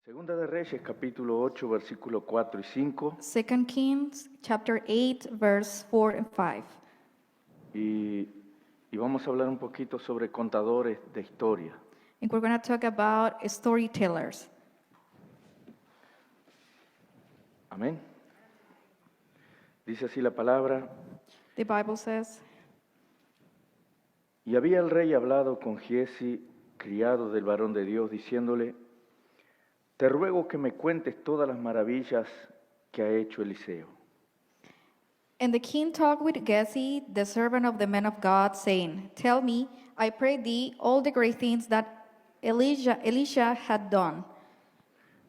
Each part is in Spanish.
Segunda de Reyes, capítulo 8, versículo 4 y 5. 2 Kings chapter 8, verse 4 and 5. Y vamos a hablar un poquito sobre contadores de historia. And we're going to talk about storytellers. Amén. Dice así la palabra. The Bible says, Y había el rey hablado con Giezi, criado del varón de Dios, diciéndole: Te ruego que me cuentes todas las maravillas que ha hecho Eliseo. And the king talked with Gehazi, the servant of the man of God, saying, Tell me, I pray thee, all the great things that Elisha had done.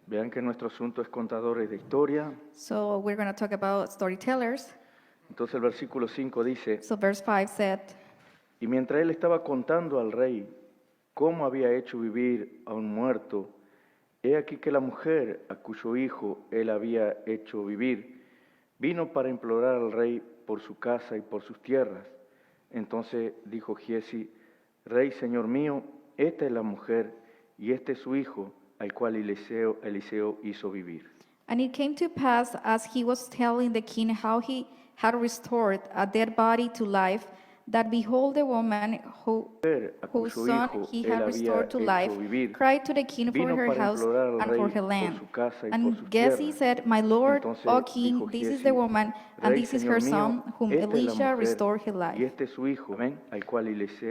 Vean que nuestro asunto es contadores de historia. So we're going to talk about storytellers. Entonces el versículo 5 dice: So verse 5 said, Y mientras él estaba contando al rey cómo había hecho vivir a un muerto, he aquí que la mujer a cuyo hijo él había hecho vivir vino para implorar al rey por su casa y por sus tierras. Entonces dijo Giezi: Rey, señor mío, esta es la mujer y este es su hijo, al cual Eliseo hizo vivir. And it came to pass, as he was telling the king how he had restored a dead body to life, that behold, the woman A whose cuyo son hijo he él had había restored to hecho life, vivir cried to the king for vino her para house implorar al and rey for her por land. su casa y por And sus Gehazi tierras. said, My lord, Entonces O dijo king, this is Giezi: the woman, and Rey, this is señor her mío, son, whom esta es la Elisha mujer, restored her y life. este es su hijo, amén, al cual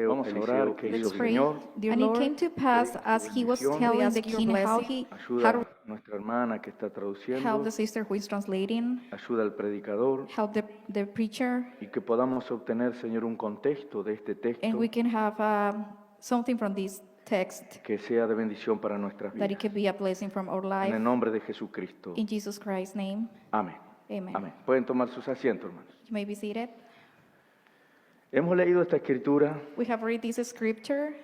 Vamos a orar, que Let's hizo pray. Señor. Dear and Lord, it came to pass, as he was bendición. telling the ask your king how blessing. he Ayuda had a nuestra hermana que está helped traduciendo, the sister who is translating, ayuda al predicador, help the preacher, y que podamos obtener, Señor, un contexto de este and texto we can have something from this text que sea de bendición para nuestras that it vidas. can be a blessing from our En life. el nombre de Jesucristo. In Jesus Christ's name, Amén. amen. Amén. Pueden tomar sus asientos, hermanos. You may be seated. Hemos leído esta escritura We have read this scripture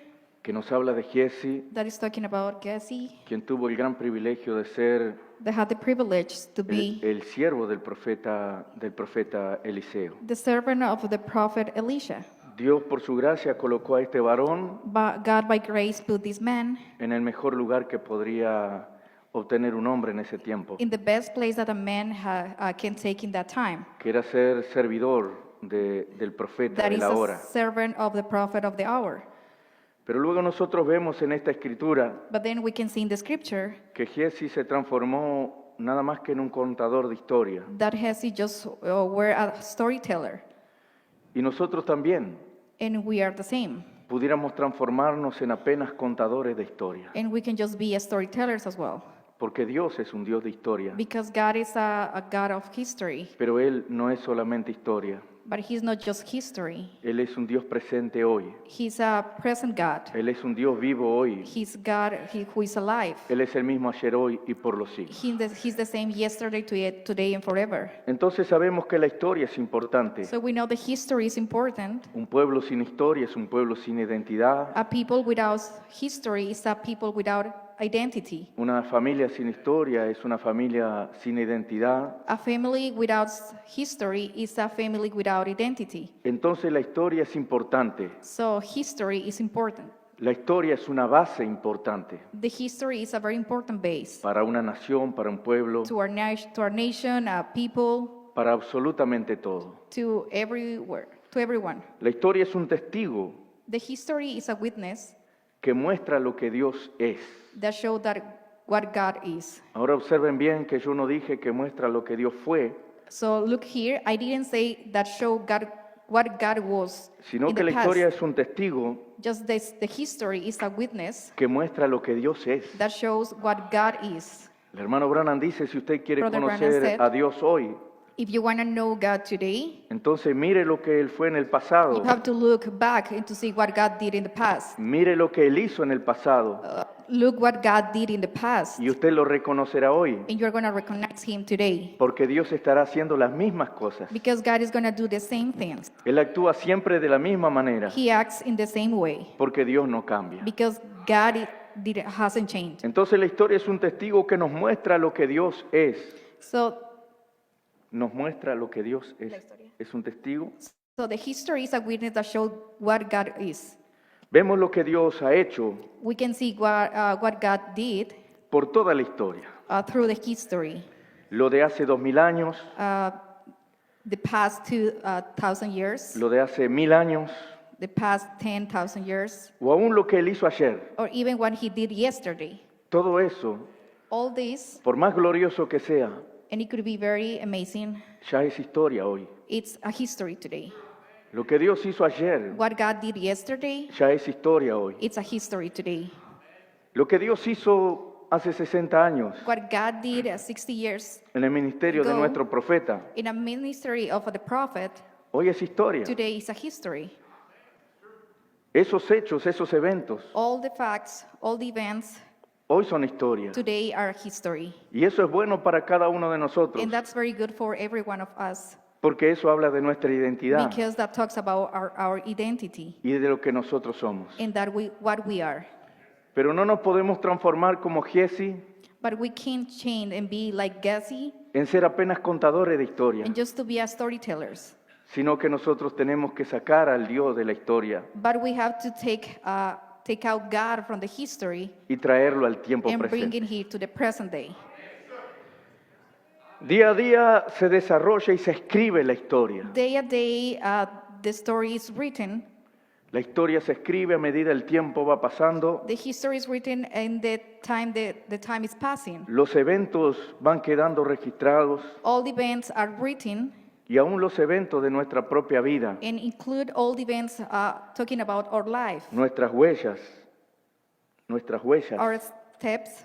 que nos habla de Giezi, that is talking about Gehazi, quien tuvo el gran privilegio de ser that had the privilege to be el siervo del profeta Eliseo. the servant of the prophet Elisha. Dios, por su gracia, colocó a este varón But God, by grace, put this man en el mejor lugar que podría obtener un hombre en ese tiempo, in the best place that a man can take in that time. que era ser servidor del profeta That de is la a hora. servant of the prophet of the hour. Pero luego nosotros vemos en esta escritura But then we can see in the scripture que Giezi se transformó nada más que en un contador de historia. that Gehazi just were a storyteller, Y nosotros también and we are the same. pudiéramos transformarnos en apenas contadores de historia. And we can just be storytellers as well. Porque Dios es un Dios de historia. Because God is a God of history. Pero Él no es solamente historia. But He's not just history. Él es un Dios presente hoy. He's a present God. Él es un Dios vivo hoy. He's God who is alive. Él es el mismo ayer, hoy y por los siglos. He's the same yesterday, today, and forever. Entonces sabemos que la historia es importante. So we know the history is important. Un pueblo sin historia es un pueblo sin identidad. A people without history is a people without identity. Una familia sin historia es una familia sin identidad. A family without history is a family without identity. Entonces la historia es importante. So history is important. La historia es una base importante The history is a very important base para una nación, para un pueblo, to our nation, people, para absolutamente todo. to everyone. La historia es un testigo The history is a witness que muestra lo que Dios es. that shows that what God is. Ahora observen bien que yo no dije que muestra lo que Dios fue, So look here, I didn't say that show God what God was sino in que the la past. historia es un testigo Just the history is a witness que muestra lo que Dios es. that shows what God is. El hermano Branham dice, si usted quiere Brother Branham conocer said, a Dios hoy, If you want to know God today, entonces mire lo que Él fue en el pasado, you have to look back and to see what God did in the past. mire lo que Él hizo en el pasado, Look what God did in the past, y usted lo reconocerá hoy, and you're going to recognize Him today. porque Dios estará haciendo las mismas cosas. Because God is going to do the same things. Él actúa siempre de la misma manera, He acts in the same way. porque Dios no cambia. Because God hasn't changed. Entonces la historia es un testigo que nos muestra lo que Dios es. So Nos muestra lo que Dios es. La historia. Es un testigo. the history is a witness that shows what God is. Vemos lo que Dios ha hecho, We can see what God did, por toda la historia. through the history, Lo de hace 2000 años, the past 2,000 years, lo de hace 1000 años, the past 10,000 years, o aún lo que él hizo ayer. or even what he did yesterday. Todo eso, All this, por más glorioso que sea, and it could be very amazing, ya es historia hoy. it's a history today. Lo que Dios hizo ayer, What God did yesterday, ya es historia hoy. it's a history today. Lo que Dios hizo hace 60 años What God did 60 years en el ministerio de Go. nuestro profeta, in a ministry of the prophet, hoy es historia. today is a history. Esos hechos, esos eventos, All the facts, all the events hoy son historia. today are history. Y eso es bueno para cada uno de nosotros, And that's very good for every one of us porque eso habla de nuestra identidad because that talks about our identity y de lo que nosotros somos. and that what we are. Pero no nos podemos transformar como Giesi But we can't change and be like Gessie en ser apenas contadores de historia, and just to be a storytellers. sino que nosotros tenemos que sacar al Dios de la historia But we have to take out God from the history y traerlo al tiempo and bring presente. it here to the present day. Día a día se desarrolla y se escribe la historia. Day a day, the story is written. La historia se escribe a medida el tiempo va pasando. The history is written and the time is passing. Los eventos van quedando registrados All the events are written y aún los eventos de nuestra propia vida, and include all the events talking about our life, nuestras huellas, our steps.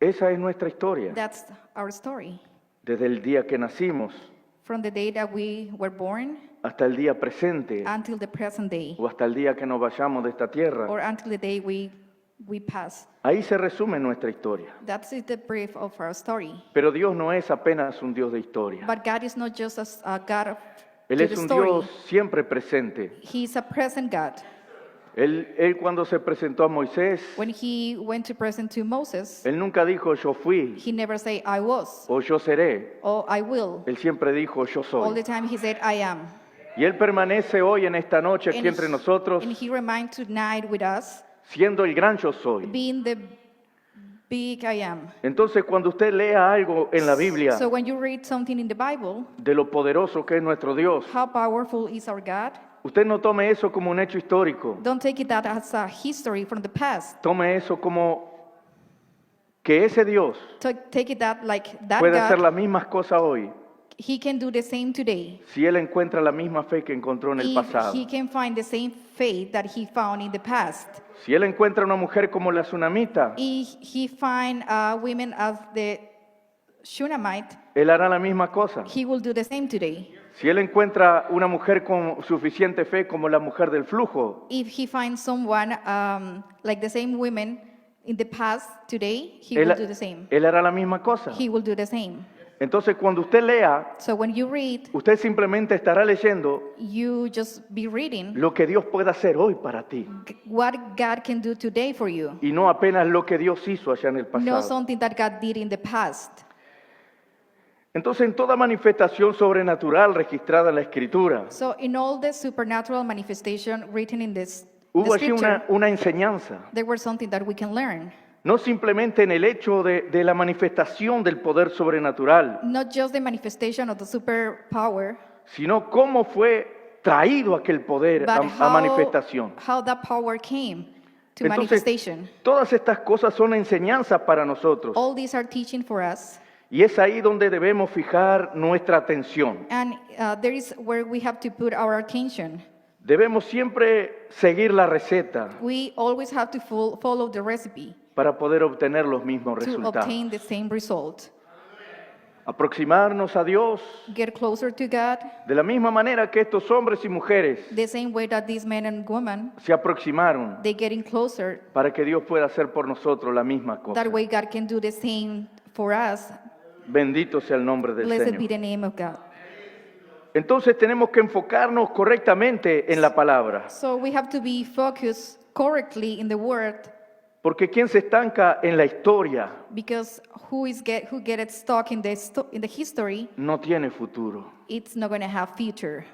Esa es nuestra historia. That's our story. Desde el día que nacimos From the day that we were born hasta el día presente until the present day, o hasta el día que nos vayamos de esta tierra. or until the day we pass. Ahí se resume nuestra historia. That's the brief of our story. Pero Dios no es apenas un Dios de historia. But God is not just a God of Él to es the un story. Dios siempre presente. He's a present God. Él cuando se presentó a Moisés, When he went to present to Moses, Él nunca dijo yo fui he never said I was o yo seré. or I will. Él siempre dijo yo All soy. the time he said I am. Y Él permanece hoy en esta noche aquí And entre nosotros, and he reminds tonight with us, siendo el gran yo soy. being the big I am. Entonces cuando usted lea algo en la Biblia So when you read something in the Bible, de lo poderoso que es nuestro Dios, how powerful is our God? usted no tome eso como un hecho histórico. Don't take it that as a history from the past. Tome eso como que ese Dios Take it that like that puede hacer God, las mismas cosas hoy he can do the same today. si Él encuentra la misma fe que encontró en el If pasado. he can find the same faith that he found in the past. Si Él encuentra una mujer como la tsunamita, If he find women as the Shunammite, Él hará la misma cosa. he will do the same today. Si Él encuentra una mujer con suficiente fe como la mujer del flujo, If he finds someone like the same women in the past today, he will do the same. Él hará la misma cosa. He will do the same. Entonces cuando usted lea, So when you read, usted simplemente estará leyendo you just be reading lo que Dios puede hacer hoy para ti what God can do today for you. y no apenas lo que Dios hizo allá en el Not pasado. something that God did in the past. Entonces en toda manifestación sobrenatural registrada en la Escritura, So in all the supernatural manifestation written in this the hubo allí scripture, una enseñanza. there was something that we can learn. No simplemente en el hecho de la manifestación del poder sobrenatural, Not just the manifestation of the superpower, sino cómo fue traído aquel poder but a manifestación. how that power came to Entonces, manifestation. todas estas cosas son enseñanzas para nosotros. All these are teaching for us. Y es ahí donde debemos fijar nuestra atención. And there is where we have to put our attention. Debemos siempre seguir la receta We always have to follow the recipe para poder obtener los mismos to resultados. obtain the same result. Aproximarnos a Dios Get closer to God de la misma manera que estos hombres y mujeres the same way that these men and women, se aproximaron they getting closer. para que Dios pueda hacer por nosotros la misma cosa. That way God can do the same for us. Bendito sea el nombre del Blessed be Señor. the name of God. Entonces tenemos que enfocarnos correctamente en la palabra, So we have to be focused correctly in the word, porque quien se estanca en la historia because who gets stuck in the history, no tiene futuro. it's not going to have future.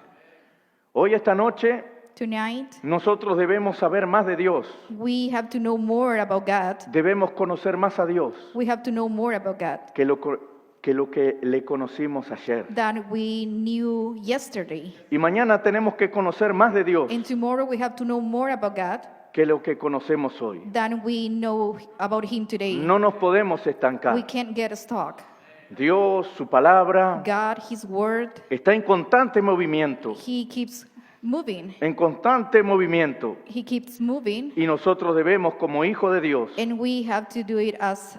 Hoy esta noche Tonight, nosotros debemos saber más de Dios. we have to know more about God. Debemos conocer más a Dios We have to know more about God que lo que le conocimos ayer. than we knew yesterday. Y mañana tenemos que conocer más de Dios And tomorrow we have to know more about God que lo que conocemos hoy. than we know about Him today. No nos podemos We estancar. can't get stuck. Dios, su palabra, God, His Word, está en constante movimiento, He keeps moving. en constante movimiento. He keeps moving. Y nosotros debemos, como hijos de Dios, And we have to do it as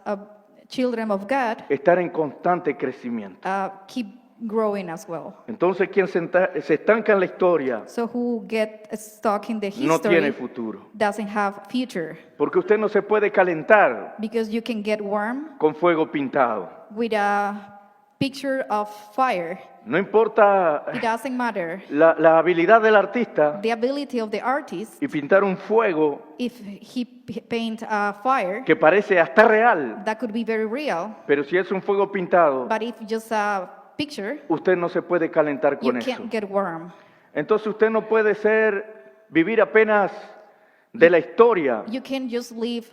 children of God, estar en constante crecimiento. keep growing as well. Entonces, quien se estanca en la historia So who get stuck in the no tiene history futuro. doesn't have future, Porque usted no se puede calentar because you can get warm con fuego pintado. with a picture of fire. No importa It doesn't matter. la habilidad del artista The ability of the artist, y pintar un fuego if he paint a fire, que parece hasta real, that could be very real. pero si es un fuego pintado, But if just a picture, usted no se puede calentar you con eso. can't get warm. Entonces usted no puede vivir apenas de la historia. You can't just live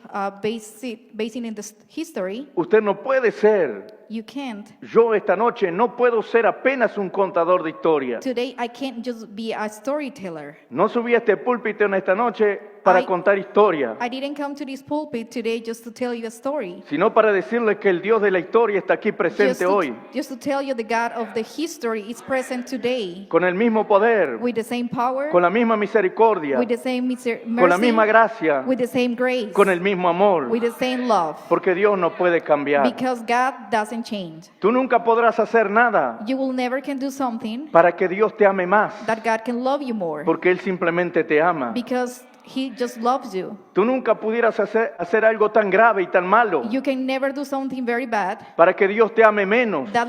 basing in the history. Usted no puede ser, You can't. yo esta noche no puedo ser apenas un contador de historia. Today, I can't just be a storyteller. No subí a este púlpito en esta noche para I- contar historia, I didn't come to this pulpit today just to tell you a story. sino para decirle que el Dios de la historia está aquí presente hoy, Just to tell you the God of the history is present today con el mismo poder, with the same power, con la misma misericordia, with the same con la misma mercy, gracia, with the same grace, con el mismo amor, with the same love. porque Dios no puede cambiar. Because God doesn't change. Tú nunca podrás hacer nada You will never can do something para que Dios te ame más, that God can love you more. porque Él simplemente te ama. Because He just loves you. Tú nunca pudieras hacer algo tan grave y tan malo You can never do something very bad para que Dios te ame menos, that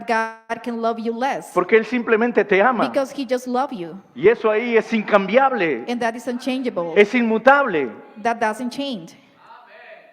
God can love you less. porque Él simplemente te ama. Because He just loves you. Y eso ahí es incambiable, And that is unchangeable. es inmutable. That doesn't change.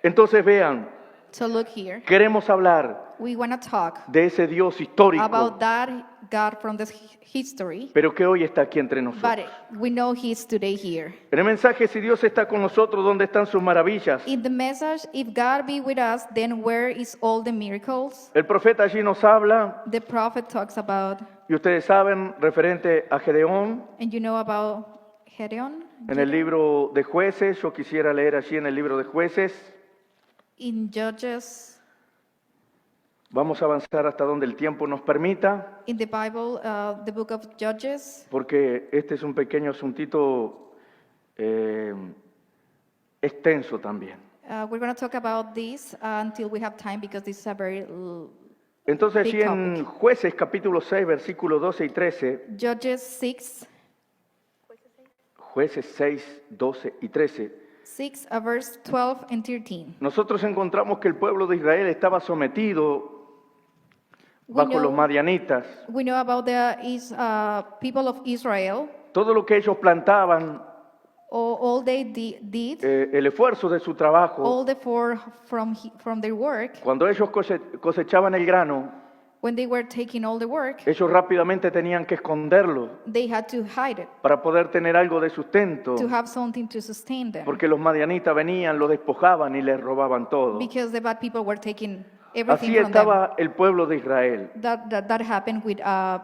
Entonces vean, So look here. queremos hablar We want to talk de ese Dios histórico, about that God from the history. pero que hoy está aquí entre But nosotros. we know He's today here. En el mensaje, si Dios está con nosotros, ¿dónde están sus maravillas? In the message, if God be with us, then where is all the miracles? El profeta allí nos habla, The prophet talks about, y ustedes saben, referente a Gedeón, and you know about Gedeon? en el libro de Jueces. Yo quisiera leer allí en el libro de Jueces. In Judges, Vamos a avanzar hasta donde el tiempo nos permita, in the Bible, the book of Judges, porque este es un pequeño asuntito extenso también. we're going to talk about this until we have time because this is a very Entonces Big allí en Jueces capítulo 6, versículos 12 y 13, Judges 6, Jueces 6, 12 y 13, verse 12 and 13. nosotros encontramos que el pueblo de Israel estaba sometido We bajo los know, madianitas. we know about the people of Israel. Todo lo que ellos plantaban, All they did, el esfuerzo de su trabajo, all the from their work, cuando ellos cosechaban el grano, when they were taking all the work, ellos rápidamente tenían que esconderlo they had to hide it para poder tener algo de sustento, to have something to sustain them. porque los madianitas venían, los despojaban y les robaban todo. Because the bad people were taking everything Así from them. estaba el pueblo de Israel, That happened with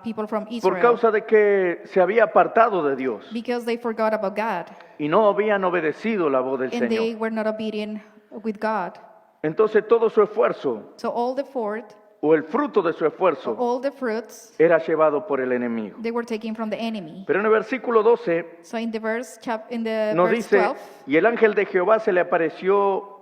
people from por Israel. causa de que se había apartado de Dios Because they forgot about God. y no habían obedecido la voz del And they Señor. were not obedient with God. Entonces todo su esfuerzo, So all the fruit, o el fruto de su esfuerzo, all the fruits, era llevado por el enemigo. they were taken from the enemy. Pero en el versículo 12 So in the in the nos verse dice, 12, y el ángel de Jehová se le apareció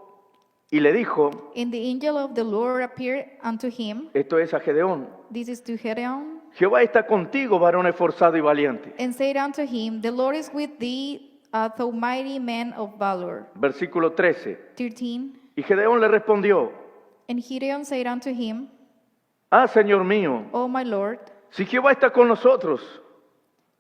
y le dijo, and the angel of the Lord appeared unto him. esto es a Gedeón, This is to Gedeon. Jehová está contigo, varón esforzado y valiente. And said unto him, The Lord is with thee, thou mighty man of valor. Versículo 13. 13. Y Gedeón le respondió, And Gideon said unto him, ah, Señor mío, O my Lord, si Jehová está con nosotros,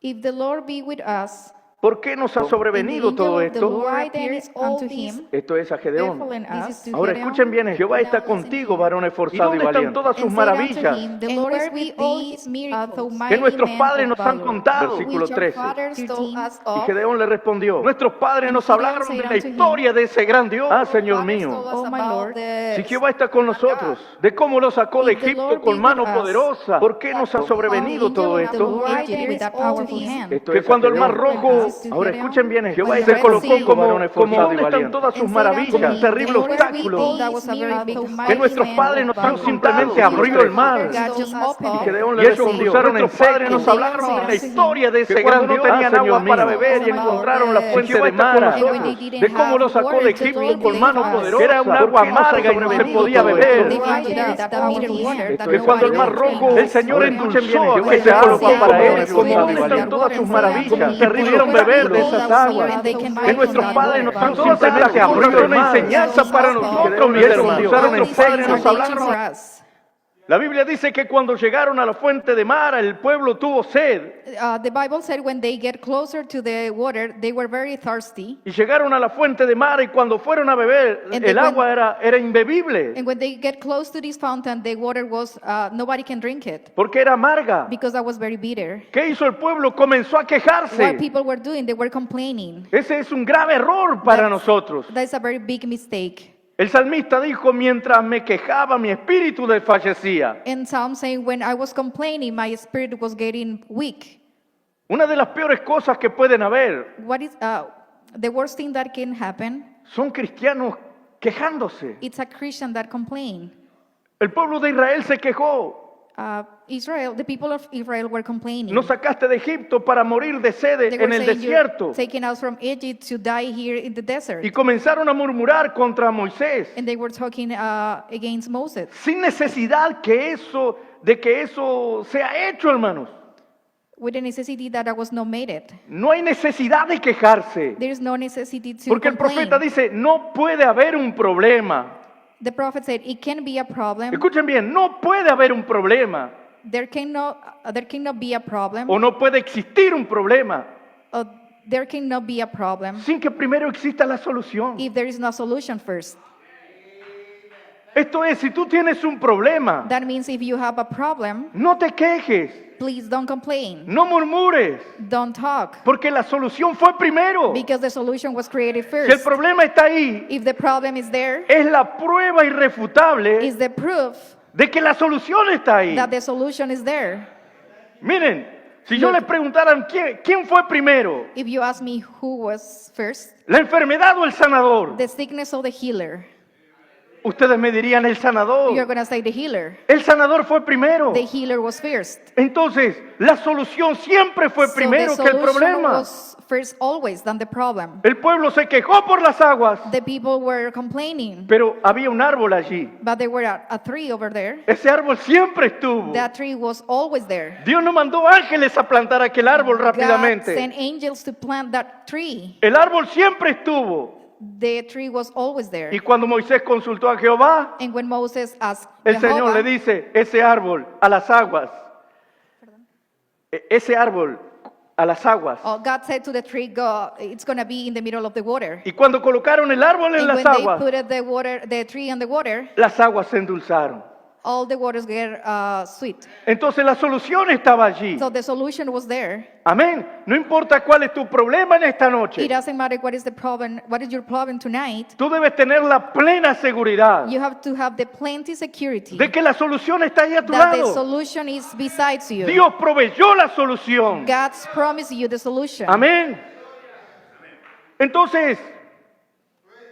if the Lord be with us, ¿Por qué nos ha And the sobrevenido angel todo of the esto? Lord Why then appears is all unto this him, Esto es a Gedeón. befallen This us. is to Ahora Gedeon. escuchen bien, Jehová está Now listen contigo, here. varón ¿Y esforzado y dónde están valiente. todas sus And said unto maravillas? him, the And Lord where is with be all thee, his thou miracles? mighty Que nuestros man padres of nos han valor, contado. Versículo which our 13. fathers told 13. us Y of. Gedeón le respondió, Nuestros padres And nos Gideon hablaron said de la unto him, historia de ese gran Dios. ah, Señor Fathers mío, told us Oh, my about Lord. the si Jehová está con God. nosotros, De cómo lo sacó de If the Egipto Lord con be mano with us, poderosa. ¿por qué nos ha how sobrevenido angel todo of the esto? Lord Why did then with is that all powerful this? hand. Esto Que es a cuando el mar Gedeón. rojo This is to Ahora Gedeon. escuchen bien, Jehová When se the colocó Red como varón Sea, como esforzado y dónde están valiente. todas sus And said unto maravillas, him, terrible the Lord be obstáculo. thee, thou was a very big Que mighty nuestros man padres of nos han valor. simplemente Versículo abrió el 13. mar. God just Y opened. Gedeón le Y ellos respondió, cruzaron en nuestros padres seco. nos hablaron de la historia de Que ese cuando gran no Dios. tenían Ah, agua Señor para mío. beber y About encontraron la the- fuente Jehová de está con Mara, And when they nosotros. didn't de cómo have lo sacó water de to Egipto drink, con they mano had poderosa, que era un agua ¿Por qué nos ha amarga y no se sobrevenido podía todo beber. esto? They Why pointed then out is that all mighty this? water that Esto Que es no cuando el one mar could rojo, drink. el Señor Ahora escuchen bien, endulzó Jehová que se se colocó colocó para para ellos, ellos, como esforzado dónde y están valiente. todas sus And maravillas, said y pudieron beber de esas aguas. Que nuestros padres nos han contado, que abrió fueron el una mar. enseñanza para nosotros, mis Gedeón hermanos. respondió, Nuestros these padres things nos are teaching hablaron. for us. La Biblia dice que cuando llegaron a la fuente de Mara, el pueblo tuvo sed. The Bible said when they get closer to the water, they were very thirsty. Y llegaron a la fuente de Mara y cuando fueron a beber, And they el agua era imbebible, And when they get close to this fountain, the water was, nobody can drink it porque era amarga. because that was very bitter. ¿Qué hizo el pueblo? Comenzó a What quejarse. people were doing, they were complaining. Ese es un grave error para That's- nosotros. That's a very big mistake. El salmista dijo, mientras me quejaba, mi espíritu desfallecía. And Psalm saying, when I was complaining, my spirit was getting weak. Una de las peores cosas que pueden haber What is the worst thing that can happen? son cristianos quejándose. It's a Christian that complain. El pueblo de Israel se quejó. Israel, the people of Israel were complaining. Nos sacaste de Egipto para morir de sed They were en el saying, desierto. "You're taken out from Egypt to die here in the desert." Y comenzaron a murmurar contra Moisés. And they were talking against Moses. Sin necesidad de que eso sea hecho, hermanos. With the necessity that I was not made it. No hay necesidad de quejarse. There is no necessity to Porque el complain. profeta dice, no puede haber un problema. The prophet said it can be a problem. Escuchen bien, no puede haber un problema. There cannot be a problem. O no puede existir un problema There cannot be a problem sin que primero exista la solución. if there is no solution first. Esto es, si tú tienes un problema, That means if you have a problem, no te quejes, please don't complain. no murmures, Don't talk. porque la solución fue primero. Because the solution was created Si el first. problema está ahí, If the problem is there, es la prueba irrefutable is the proof de que la solución está ahí. that the solution is there. Miren, si yo les preguntaran quién fue primero, If you ask me who was first, la enfermedad o el sanador, the sickness or the healer, ustedes me dirían el sanador. you're going to say the healer. El sanador fue primero. The healer was first. Entonces, la solución siempre fue So primero the que el solution problema. was first always than the problem. El pueblo se quejó por las aguas, The people were complaining, pero había un árbol allí. but there were a tree over there. Ese árbol siempre estuvo. That tree was always there. Dios no mandó ángeles a plantar aquel árbol God sent rápidamente. angels to plant that tree. El árbol siempre estuvo. The tree was always there. Y cuando Moisés consultó a Jehová, And when Moses asked el Señor Jehovah, le dice, ese árbol a las aguas. Ese árbol a las aguas. God said to the tree, "Go. It's going to be in the middle of the water." Y cuando colocaron el árbol en And las when they aguas, put the tree on the water, las aguas se endulzaron. all the waters get sweet. Entonces la solución estaba allí. So the solution was there. Amén. No importa cuál es tu problema en esta It noche. doesn't matter what is the problem, what is your problem tonight. Tú debes tener la plena seguridad You have to have the plenty security de que la solución está ahí a tu that the lado. solution is besides you. Dios proveyó la solución. God's promised you the solution. Amén. Entonces,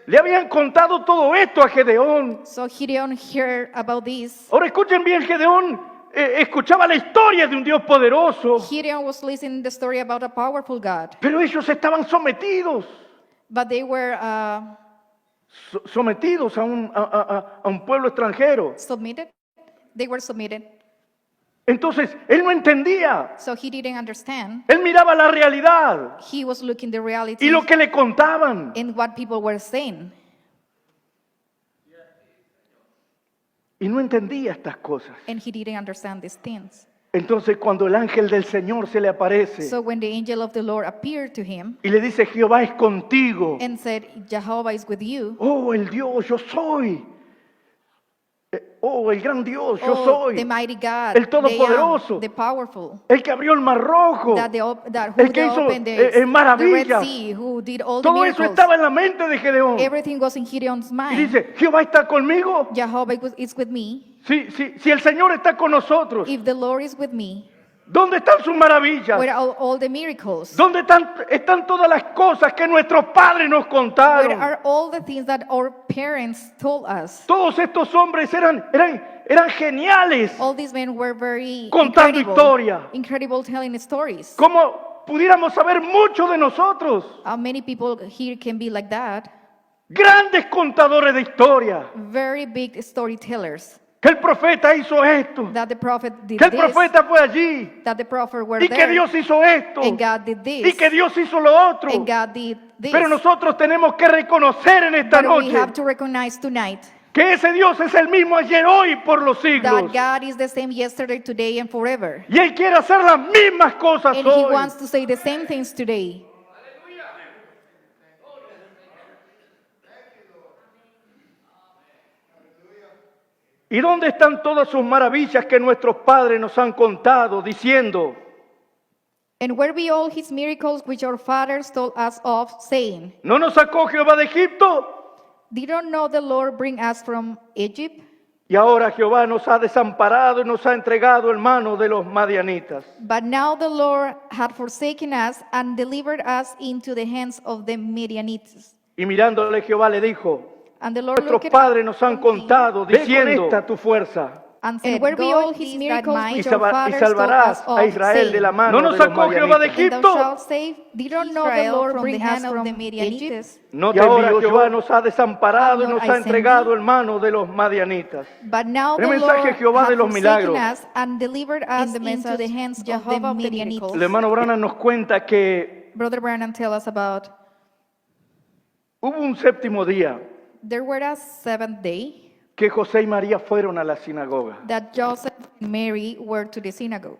le habían contado todo esto a Gedeón. So Gideon heard about this. Ahora escuchen bien, Gedeón escuchaba la historia de un Dios poderoso, Gideon was listening the story about a powerful God, pero ellos estaban sometidos, but they were sometidos a un pueblo extranjero. submitted. They were submitted. Entonces, él no entendía. So he didn't understand. Él miraba la realidad He was looking the reality y lo que le contaban. in what people were saying. Y no entendía estas cosas. And he didn't understand these things. Entonces cuando el ángel del Señor se le aparece So when the angel of the Lord appeared to him y le dice, Jehová es contigo. and said, Jehovah is with you. Oh, el Dios, yo soy. Oh, el gran Dios, yo Oh, soy. the mighty God, El Todopoderoso. the powerful, El que abrió el mar rojo. that El who que hizo opened the Red maravillas. Sea, who did all the Todo eso miracles. estaba en la mente de Gedeón. Everything was in Gideon's Y mind. dice, Jehová está conmigo. Jehovah is with me. Si el Señor está con nosotros, If the Lord is with me, ¿dónde están sus maravillas? where are all the miracles? ¿Dónde están todas las cosas que nuestros padres nos Where contaron? are all the things that our parents told us? Todos estos hombres eran geniales. All these men were very Contando historia. incredible telling stories. Como pudiéramos saber mucho de nosotros. How many people here can be like that? Grandes contadores de historia. Very big storytellers. Que el profeta hizo esto. That the prophet did Que el this, profeta fue allí. that the prophet were Y que there, Dios hizo esto. and God did this, Y que Dios hizo lo otro. and God did this. Pero nosotros tenemos que reconocer en esta But we noche have to recognize tonight que ese Dios es el mismo ayer, hoy, y por los siglos. that God is the same yesterday, today, and forever. Y Él quiere hacer las mismas cosas And He hoy. wants to say the same things today. ¿Y dónde están todas sus maravillas que nuestros padres nos han contado, diciendo, And where be all His miracles which our fathers told us of, saying, ¿no nos sacó Jehová de Egipto? Did not know the Lord bring us from Egypt? Y ahora Jehová nos ha desamparado y nos ha entregado en mano de los madianitas. But now the Lord had forsaken us and delivered us into the hands of the Midianites. Y mirándole Jehová le dijo, And the Lord nuestros looked padres nos han on him contado, diciendo, esta tu fuerza, and said, Where be all His miracles y which our fathers told salvarás us a of, Israel de la saying, mano ¿No nos de los sacó Jehová de madianitas. And thou Egipto? shalt say, Did not know the Israel Lord from bring the us hand of from the Egypt? Y Midianites? No te ahora envió Jehová yo. nos ha desamparado y Have nos not ha I sent entregado thee? en mano de los madianitas. But now El the mensaje Lord Jehová de hath los forsaken milagros. us and delivered us into the hands of the Midianites. El hermano Branham nos cuenta que Brother Branham tell us about hubo un séptimo día there were a seventh day que José y María fueron a la sinagoga. that Joseph and Mary were to the synagogue.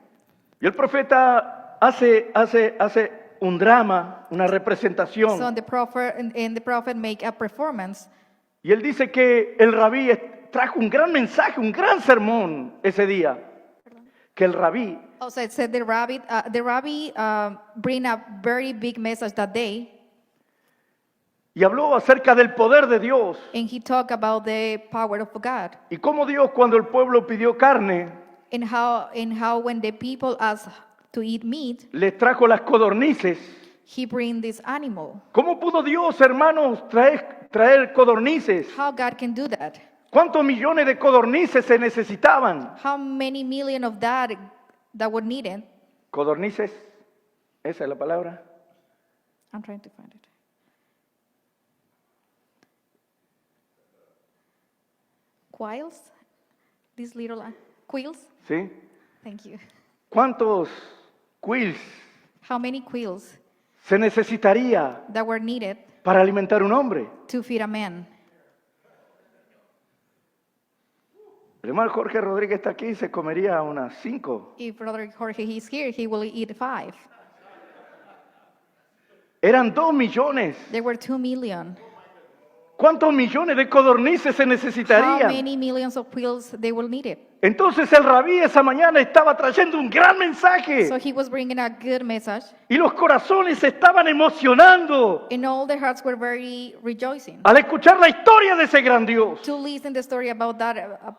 Y el profeta hace un drama, una representación. So the prophet make a performance, Y él dice que el rabí trajo un gran mensaje, un gran sermón ese día. Que el rabí also it said the rabbi bring a very big message that day, y habló acerca del poder de Dios and he talked about the power of God y cómo Dios cuando el pueblo pidió carne and how when the people asked to eat meat, les trajo las codornices. he bring this animal. ¿Cómo pudo Dios, hermanos, traer codornices? How God can do that? ¿Cuántos millones de codornices se necesitaban? How many million of that were needed? Codornices, esa es la palabra. I'm trying to find it. Quails? These little quills? ¿Sí? Thank you. ¿Cuántos quills How many quills se necesitaría that were needed para alimentar un hombre? to feed a man? El hermano Jorge Rodríguez está aquí, se comería unas 5. If Brother Jorge is here, he will eat 5. Eran 2 millones. There were 2 million. ¿Cuántos millones de codornices se How necesitarían? many millions of quills they will need it? Entonces el rabí esa mañana estaba trayendo un gran mensaje So he was bringing a good message, y los corazones se estaban emocionando and all the hearts were very rejoicing al escuchar la historia de ese gran Dios. to listen the story about that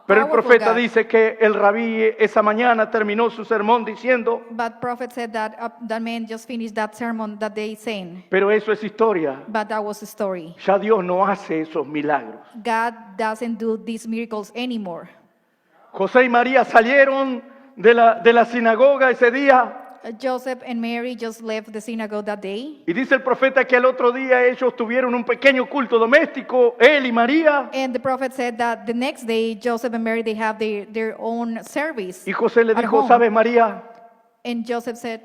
Pero el powerful profeta God. dice que el rabí esa mañana terminó su sermón diciendo, But prophet said that that man just finished that sermon that they saying. pero eso es historia. But that was the story. Ya Dios no hace esos milagros. God doesn't do these miracles anymore. José y María salieron de la sinagoga ese día Joseph and Mary just left the synagogue that day. y dice el profeta que al otro día ellos tuvieron un pequeño culto doméstico, él y María. And the prophet said that the next day, Joseph and Mary, they have their own service. Y José le at dijo, home. ¿sabes María? And Joseph said,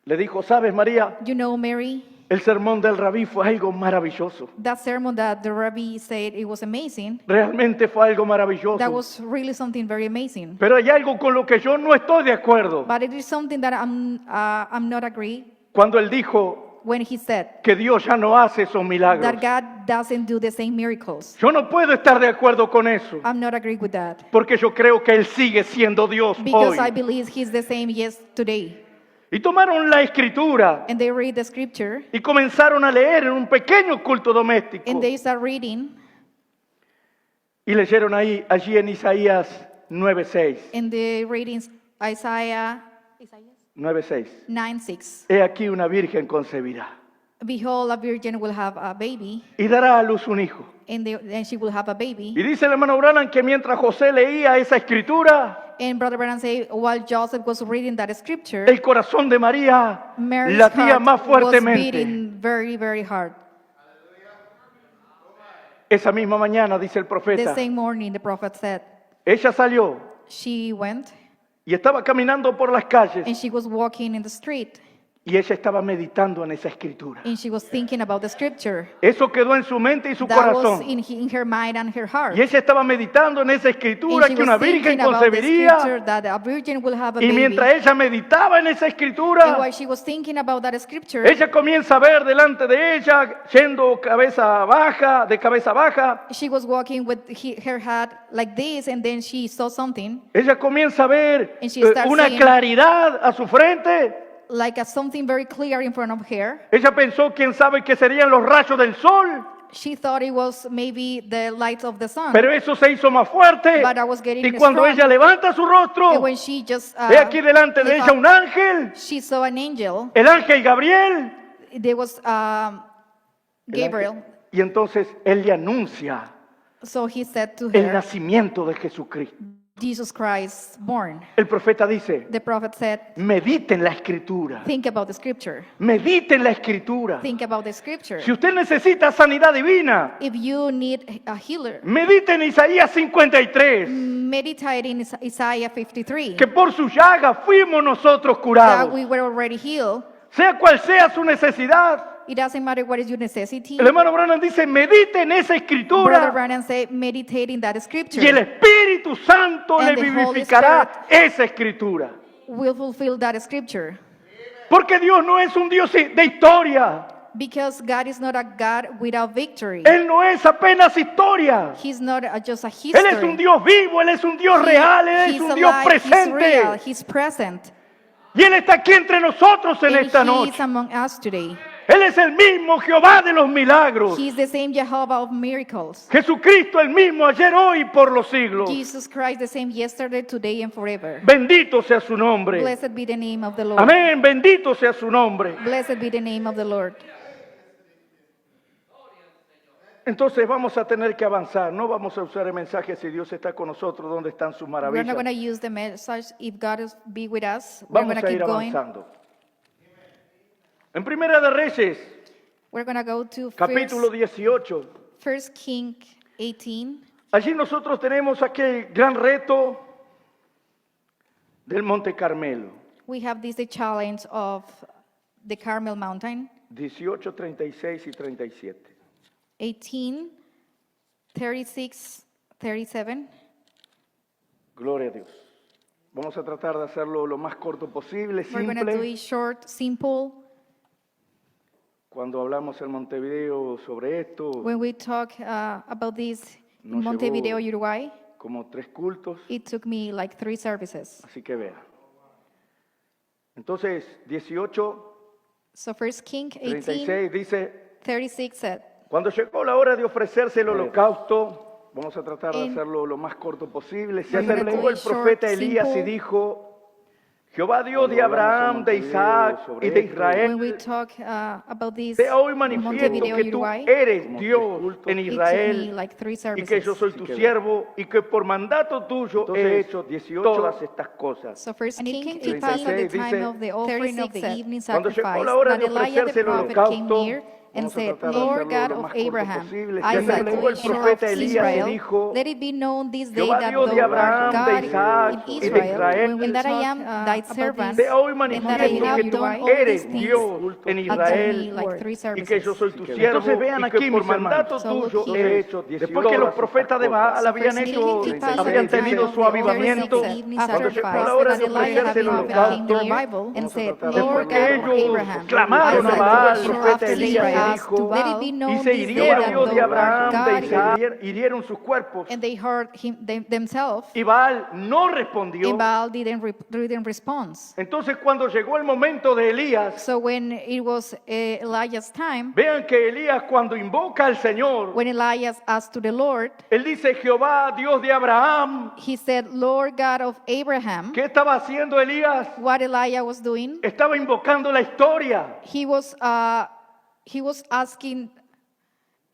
Le dijo, ¿sabes María? You know, Mary, El sermón del rabí fue algo maravilloso. That sermon that the rabbi said it was amazing, Realmente fue algo that maravilloso. was really something very amazing. Pero hay algo con lo que yo no estoy de acuerdo. But it is something that I'm not agree Cuando él dijo when he said que Dios ya no hace esos milagros. that God doesn't do the same miracles. Yo no puedo estar de acuerdo con eso. I'm not agree with that Porque yo creo que Él sigue siendo Dios because I hoy. believe He's the same yesterday. Y tomaron la escritura And they read the scripture y comenzaron a leer en un pequeño culto doméstico. and they start reading Y leyeron allí en Isaías 9:6. and they reading Isaiah 9:6. 9:6. He aquí una virgen concebirá Behold, a virgin will have a baby, y dará a luz un hijo. and she will have a baby. Y dice el hermano Branham que mientras José leía esa escritura, And Brother Branham said, while Joseph was reading that scripture, el corazón de María Mary's latía más heart was fuertemente. beating very, very hard. Esa misma mañana, dice el The profeta, same morning, the prophet said, ella salió she went y estaba caminando por las calles and she was walking in the street y ella estaba meditando en esa escritura. and she was thinking about the scripture Eso quedó en su mente y su that was corazón. in her mind and her heart. Y ella estaba meditando en esa And escritura she que una was virgen thinking about the concebiría. scripture that a virgin will have a Y baby. mientras ella meditaba en esa And escritura, while she was thinking about that scripture, ella comienza a ver delante de ella, yendo de cabeza baja. she was walking with her head like this, and then she saw something Ella comienza a ver And she starts una seeing- claridad a su frente. like something very clear in front of her. Ella pensó, quién sabe, que serían los rayos del sol. She thought it was maybe the lights of the sun. Pero eso se hizo más fuerte. But I was getting Y cuando strong. ella levanta su rostro, And when she just ve aquí delante de looked ella up, un ángel, she saw an angel. el ángel Gabriel. There was Gabriel. Y entonces él le anuncia So he said to el her, nacimiento de Jesucristo. Jesus Christ born. El profeta dice, The prophet said, mediten la escritura, think about the scripture. mediten la escritura. Think about the scripture. Si usted necesita sanidad divina, If you need a healer, medite en Isaías 53, meditate in Isaiah 53, que por su llaga fuimos nosotros that curados. we were already healed. Sea cual sea su necesidad, It doesn't matter what is your necessity. el hermano Branham dice, medite en esa Brother escritura Branham said, meditate in that scripture y el Espíritu Santo And le the Holy vivificará esa escritura. will fulfill that scripture. Porque Dios no es un Dios de historia. Because God is not a God without victory. Él no es apenas historia. He's not just a Él history. es un Dios vivo, Él es un Dios real, Él es He's un Dios alive, He's real, presente. He's present. Y Él está aquí entre nosotros en And esta He noche. is among us today. Él es el mismo Jehová de los milagros. He is the same Jehovah of miracles. Jesucristo el mismo ayer, hoy y por los siglos. Jesus Christ the same yesterday, today, and forever. Bendito sea su nombre. Blessed be the name of the Lord. Amén, bendito sea su nombre. Blessed be the name of the Lord. Entonces vamos a tener que avanzar, no vamos a usar el mensaje si Dios está con nosotros, ¿dónde están sus We're not maravillas? going to use the message if God is be with us. We're Vamos going to a keep ir going. avanzando. En Primera de Reyes, We're going to go to capítulo 18. First King 18. Allí nosotros tenemos aquel gran reto del Monte Carmelo. We have this the challenge of the Carmel Mountain. 18, 36 y 37. 18, 36, 37. Gloria a Dios. Vamos a tratar de hacerlo lo más corto posible, We're going to do simple. it short, simple. Cuando hablamos en Montevideo sobre esto, When we talk about this in Nos Montevideo, llevó- Uruguay, como 3 cultos, it took me like 3 services. así que vea. Entonces, 18, So First King 18, 36 dice, 36 said, cuando llegó la hora de ofrecerse el holocausto, vamos a tratar de En- hacerlo lo más corto posible, se We're gonna acercó do el it short, profeta Elías y simple. dijo, Jehová Dios de Cuando hablamos Abraham, en de Montevideo Isaac sobre y de esto, Israel, when we talk about this sea hoy in manifiesto Montevideo, que tú Uruguay, eres Como Dios tres cultos. en it took me Israel like 3 y services. que yo soy tu Así que siervo y que por mandato tuyo Entonces, he hecho 18 todas estas cosas. So First And it King came to 18 pass at the 36 time dice, of the offering of 36 the said, evening Cuando llegó sacrifice la hora that de Elijah ofrecerse the el prophet holocausto, came near, and Vamos a said, tratar de Lord hacerlo God lo of más corto Abraham, posible. Isaac, Luego el and of profeta Elías Israel, dijo, let it be known this day Jehová that Dios the de Lord Abraham, de God Isaac in y de Israel, Israel, and that I am thy servant, sea hoy and that I manifiesto have que tú done all eres these things Dios en unto me, Israel like 3 y que yo services. soy tu siervo Entonces vean y que aquí, por mis hermanos. mandato So look tuyo here. he hecho. Después que los profetas de Baal So habían first hecho, it came to pass habían at the time tenido of su the avivamiento, 36 evening cuando llegó sacrifice, la hora that de Elijah ofrecerse el having holocausto, revival and said, tratar de Lord porque God of ellos Abraham, clamaron a Isaac, Baal, el and of profeta Elías Israel, dijo, let it be y known se this day hirieron that Dios the de Lord Abraham, de God Isaac, hirieron sus cuerpos, and they heard him themselves, y Baal no respondió. and Baal didn't respond. Entonces cuando llegó el momento de Elías, So when it was Elijah's time, vean que Elías cuando invoca al Señor, when Elijah asked to the Lord, él dice, Jehová, Dios de Abraham. he said, Lord God of Abraham. ¿Qué estaba haciendo Elías? What Elijah was doing, Estaba invocando la historia. he was asking,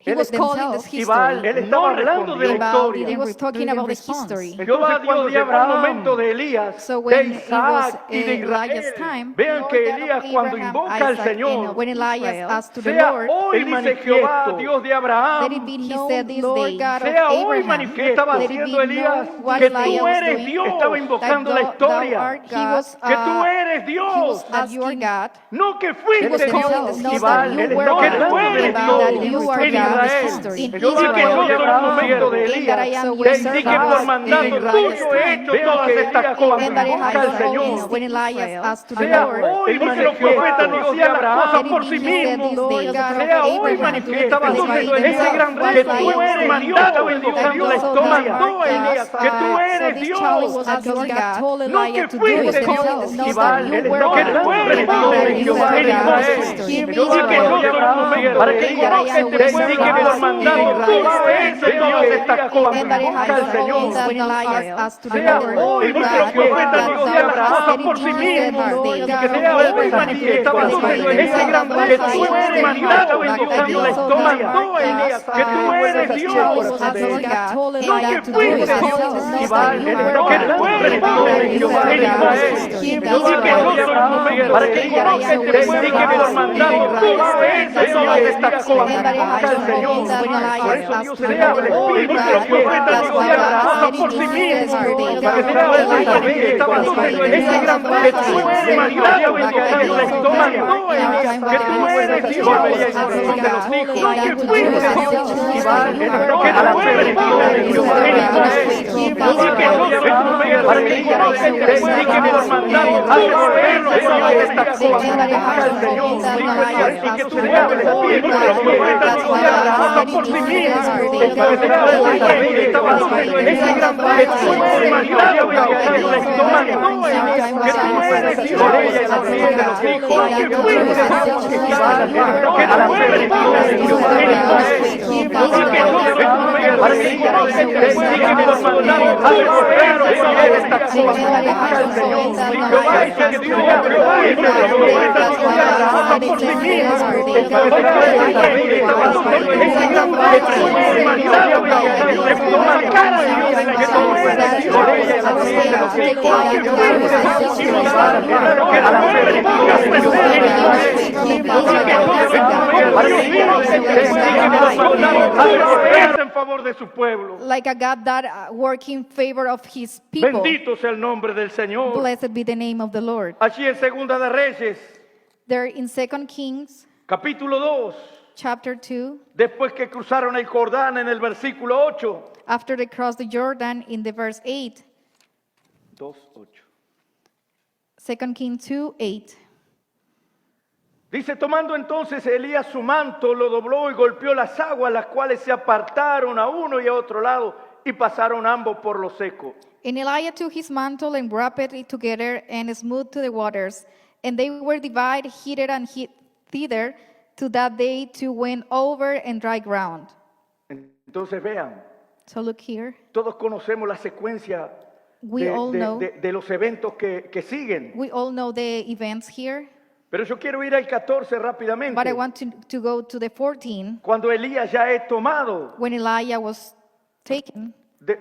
he Él was calling himself, this y Baal, history. él estaba hablando de la And Baal historia. he was talking about the history. Entonces cuando llegó el momento de Elías, So de when it was Isaac y de Elijah's Israel, time, vean Lord que God of Elías cuando Abraham, invoca al Isaac, Señor, and when Elijah asked to the sea Lord, hoy Él dice manifiesto. Jehová, Dios de let it Abraham, be known, he said, Lord God of sea hoy Abraham, manifiesto. ¿Qué estaba let it be haciendo Elías? known what Que Elijah tú was eres doing, Dios. Estaba that invocando la thou historia. art God, Que tú eres he was Dios. that you are God. No que He fuiste was Dios. calling the stones Iván, that you were no que God, tú eres and Dios that you are en God Israel. in Yo vi que Israel, yo soy un momento de and that I Elías. am Te your indiqué servant por in mandato Elijah's tuyo he time, hecho todas estas cosas. and that I Invoca al have done all Señor. things. When Elijah asked to the Sea Lord, hoy, porque los profetas no hacían las cosas por sí mismos. Sea hoy manifiesto. Entonces, ese gran reto que tú eres Dios, estaba invocando la historia. Que tú eres Dios. No que fuiste Dios. Iván, que tú eres Dios en Jehová de Israel. Jehová que yo soy un momento para que conozca este pueblo que por mandato tú has hecho todas estas cosas. Invoca al Señor. Sea hoy, porque los profetas no hacían las cosas por sí mismos. Que sea hoy manifiesto. Entonces, ese gran reto que tú eres mandado invocando la historia. Que tú eres Dios. No que fuiste Dios. Iván, que tú eres Dios en Jehová de Israel. Yo que yo soy un momento para que conozca este pueblo que por mandato tú has hecho todas estas cosas. Invoca al Señor. Por eso Dios se le habla hoy, porque los profetas no hacían las cosas por sí mismos. Que sea hoy manifiesto. Entonces, ese gran reto que tú eres mandado invocando la historia. Que tú eres Dios. No que fuiste Dios. Iván, que tú eres Dios en Jehová de Israel. Yo que yo soy un momento para que conozca este pueblo que por mandato tú has hecho todas estas cosas. Invoca al Señor. Y que tú le hables hoy, porque los profetas no hacían las cosas por sí mismos. Que sea hoy manifiesto. Ese gran reto que tú eres mandado invocando la historia. Que tú eres Dios. No que fuiste Dios. Que tú eres Dios en Jehová de Israel. Yo que yo soy un momento para que conozca este pueblo que por mandato tú has hecho todas estas cosas. Invoca al Señor. Jehová y que tú le hables hoy, porque los profetas no hacían las cosas por sí mismos. Que sea hoy manifiesto. Ese gran reto que tú eres mandado invocando la historia. Que tú eres Dios. En favor de su pueblo. Like a God that work in favor of his people. Bendito sea el nombre del Señor. Blessed be the name of the Lord. Allí en Segunda de Reyes, There in 2 Kings capítulo 2, chapter 2, después que cruzaron el Jordán en el versículo 8. after they crossed the Jordan in the verse 8, 2:8. 2 Kings 2:8. Dice, tomando entonces Elías su manto, lo dobló y golpeó las aguas, las cuales se apartaron a uno y a otro lado, y pasaron ambos por lo seco. And Elijah took his mantle and wrapped it together and smoothed the waters. And they were divided hither and thither, to that they too went over and dry ground. Entonces vean, So look here. todos conocemos la secuencia We all know. de los eventos que siguen. We all know the events here. Pero yo quiero ir al 14 rápidamente. But I want to go to the 14, Cuando Elías ya es tomado, when Elijah was taken.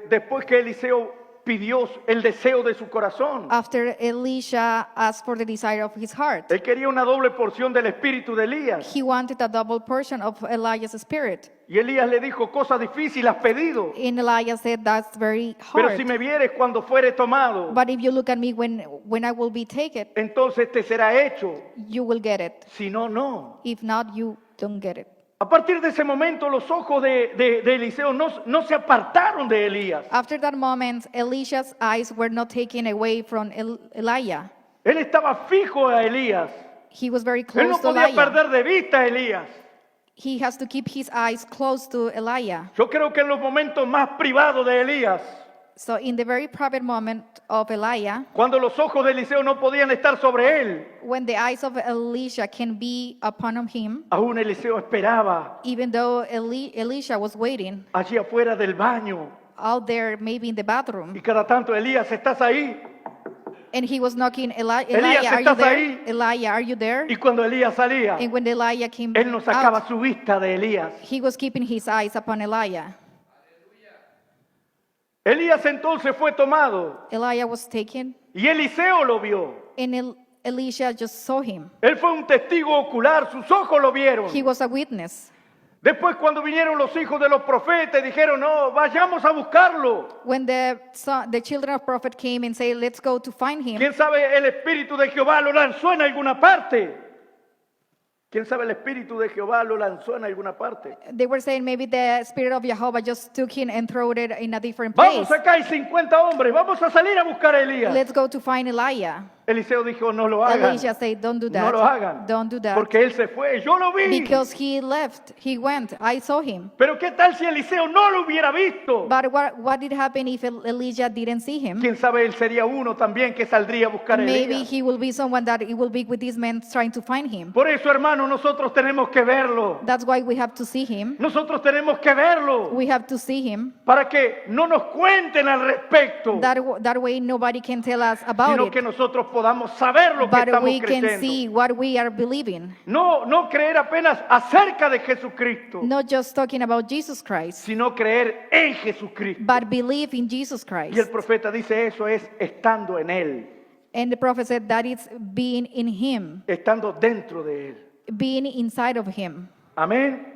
después que Eliseo pidió el deseo de su corazón. After Elisha asked for the desire of his heart, Él quería una doble porción del espíritu de Elías. he wanted a double portion of Elijah's spirit. Y Elías le dijo, cosas difíciles has pedido. And Elijah said, that's very Pero hard. si me vieres cuando fuere tomado, But if you look at me when I will be taken, entonces te será hecho. you will get it. Si no, no. If not, you don't get it. A partir de ese momento los ojos de Eliseo no se apartaron de Elías. After that moment, Elisha's eyes were not taken away from Elijah. Él estaba fijo a Elías. He was very Él no close to podía Elijah. perder de vista a Elías. He has to keep his eyes close to Elijah. Yo creo que en los momentos más privados de Elías, So in the very private moment of Elijah, cuando los ojos de Eliseo no podían estar sobre él, when the eyes of Elisha can be upon him, aún Eliseo esperaba even though Elisha was waiting allí afuera del baño. out there, maybe in the Y bathroom, cada tanto, Elías, ¿estás ahí? and he was knocking, Elías, Elijah, are you ¿estás there? ahí? Elijah, are you there? Y cuando Elías salía, And when Elijah came él no sacaba out, su vista de Elías. he was keeping his eyes upon Elijah. Elías entonces fue tomado Elijah was taken, y Eliseo lo vio. and Elisha just saw him. Él fue un testigo ocular, sus ojos lo vieron. He was a witness. Después cuando vinieron los hijos de los profetas dijeron, no, vayamos a buscarlo. When the children of prophet came and said, let's go to find him, ¿Quién sabe el Espíritu de Jehová lo lanzó en alguna parte? ¿Quién sabe el Espíritu de Jehová lo lanzó en alguna parte? they were saying maybe the spirit of Jehovah just took him and threw it in a different place. Vamos, acá hay 50 hombres, vamos a salir a buscar a Elías. Let's go to find Elijah. Eliseo dijo, no lo hagan, Elisha said, don't do no that. lo hagan, Don't do that. porque él se fue, yo lo vi. Because he left, he went. I saw him. Pero ¿qué tal si Eliseo no lo hubiera visto? But what did happen if Elijah didn't see him? ¿Quién sabe él sería uno también que saldría a buscar a Maybe Elías? he will be someone that it will be with these men trying to find him. Por eso, hermano, nosotros tenemos que verlo. That's why we have to see him. Nosotros tenemos que verlo We have to see him. para que no nos cuenten al respecto, That way nobody can tell us about sino it. que nosotros podamos saber lo que But estamos we can creyendo. see what we are believing. No creer apenas acerca de Jesucristo, Not just talking about Jesus Christ, sino creer en Jesucristo. but believe in Jesus Y el Christ. profeta dice eso es estando en Él, And the prophet said that it's being in him, estando dentro de Él. being inside of him. Amén.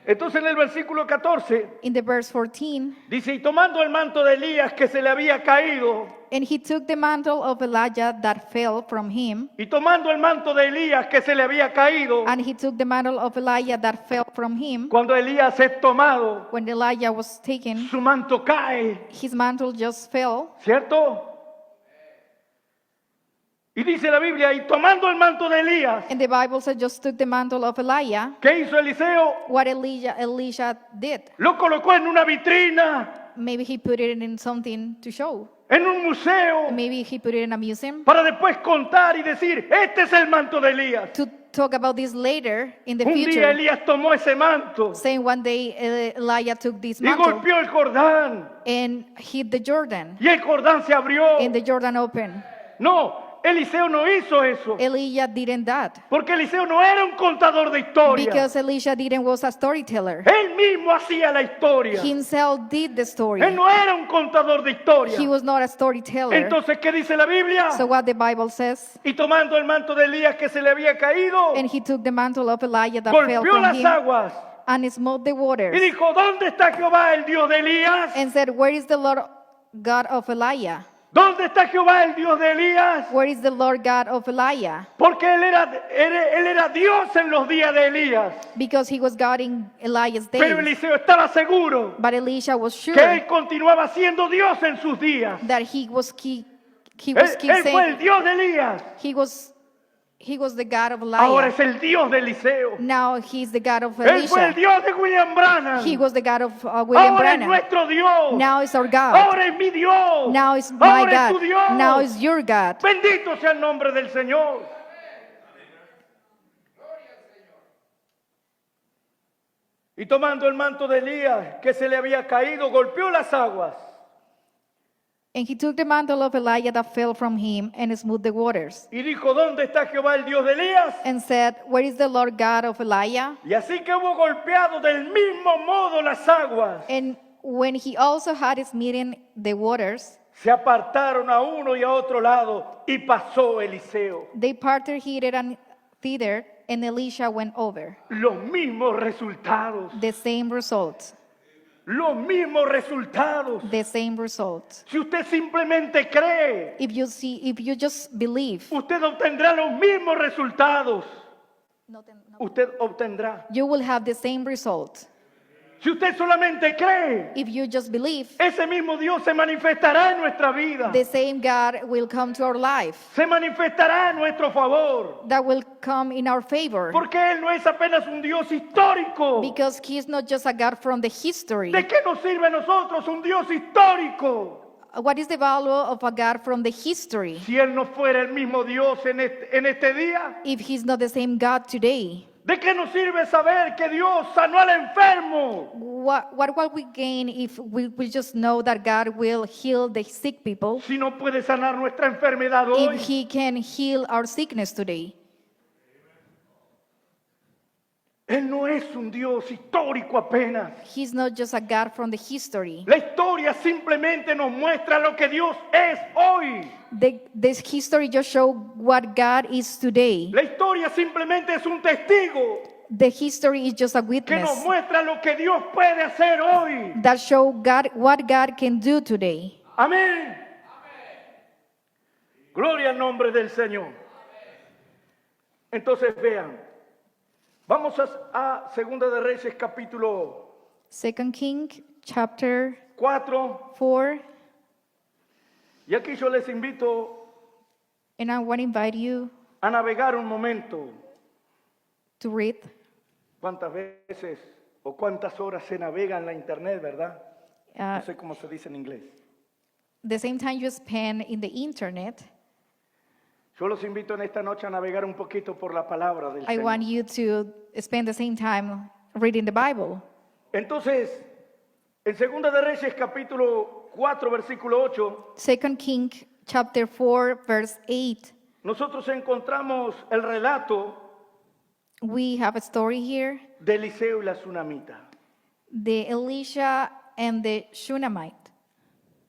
Entonces en el versículo 14 In the verse 14, dice, y tomando el manto de Elías que se le había caído, and he took the mantle of Elijah that fell from him, y tomando el manto de Elías que se le había caído, and he took the mantle of Elijah that fell from him. cuando Elías es tomado, When Elijah was taken, su manto cae, his mantle just fell. ¿cierto? Y dice la Biblia, y tomando el manto de Elías, And the Bible said just took the mantle of Elijah. ¿qué hizo Eliseo? What Elisha did. Lo colocó en una vitrina, Maybe he put it in something to show. en un museo, Maybe he put it in a museum para después contar y decir, este es el manto de Elías. to talk about this later in the Un día future. Elías tomó ese manto Saying one day Elijah took this y mantle golpeó el Jordán, and hit the Jordan. y el Jordán se abrió. And the Jordan opened. No, Eliseo no hizo eso, Elijah didn't that. porque Eliseo no era un contador de historia. Because Elisha didn't was a storyteller. Él mismo hacía la historia. Himself did the story. Él no era un contador de historia. He was not a storyteller. Entonces, ¿qué dice la Biblia? So what the Bible says, Y tomando el manto de Elías que se le había caído, and he took the mantle of Elijah that fell golpeó from las him aguas and smote the y waters dijo, ¿dónde está Jehová, el Dios de Elías? and said, where is the Lord God of Elijah? ¿Dónde está Jehová, el Dios de Elías? Where is the Lord God of Elijah? Porque él era Dios en los días de Elías. Because he was God in Elijah's Pero days. Eliseo estaba seguro But Elisha was que sure él continuaba siendo Dios en sus días. that he was keep Él fue el saying Dios de Elías. he was the God of Ahora Elijah. es el Dios de Eliseo. Now he's the God of Él fue el Elisha. Dios de William Branham. He was the God of William Ahora es Branham. nuestro Dios. Now it's our God. Ahora es mi Dios. Now it's my Ahora es tu God. Dios. Now it's your God. Bendito sea el nombre del Señor. Y tomando el manto de Elías que se le había caído, golpeó las aguas. And he took the mantle of Elijah that fell from him and smoothed the waters. Y dijo, ¿dónde está Jehová, el Dios de Elías? And said, where is the Lord God of Elijah? Y así que hubo golpeado del mismo modo las aguas. And when he also had his meeting the waters, Se apartaron a uno y a otro lado y pasó Eliseo. They parted here and thither, and Elisha went over. Los mismos resultados. The same results. Los mismos resultados. The same results. Si usted simplemente cree, If you just believe, usted obtendrá los mismos resultados. Usted obtendrá. you will have the same result. Si usted solamente cree, If you just believe, ese mismo Dios se manifestará en nuestra vida. the same God will come to our life. Se manifestará a nuestro favor. That will come in our favor. Porque Él no es apenas un Dios histórico. Because He is not just a God from the history. ¿De qué nos sirve a nosotros un Dios histórico? What is the value of a God from the history Si Él no fuera el mismo Dios en este día. if He's not the same God today? ¿De qué nos sirve saber que Dios sanó al enfermo? What will we gain if we just know that God will heal the sick people, Si no puede sanar nuestra enfermedad hoy. if He can heal our sickness today? Él no es un Dios histórico apenas. He's not just a God from the history. La historia simplemente nos muestra lo que Dios es hoy. This history just show what God is today. La historia simplemente es un testigo The history is just a que nos witness muestra lo que Dios puede hacer hoy. that show God what God can do today. Amén. Gloria al nombre del Señor. Entonces vean, vamos a Segunda de Reyes capítulo 2 Kings chapter 4. 4, Y aquí yo les invito and I want to invite you a navegar un momento. to read ¿Cuántas veces o cuántas horas se navega en la internet, verdad? No uh, sé cómo se dice en inglés. the same time you spend in the internet. Yo los invito en esta noche a navegar un poquito por la palabra del I Señor. want you to spend the same time reading the Bible. Entonces, en Segunda de Reyes capítulo 4, versículo 8, 2 Kings chapter 4, verse 8. nosotros encontramos el relato We have a story here. de Eliseo y la Tsunamita. The Elisha and the Shunammite.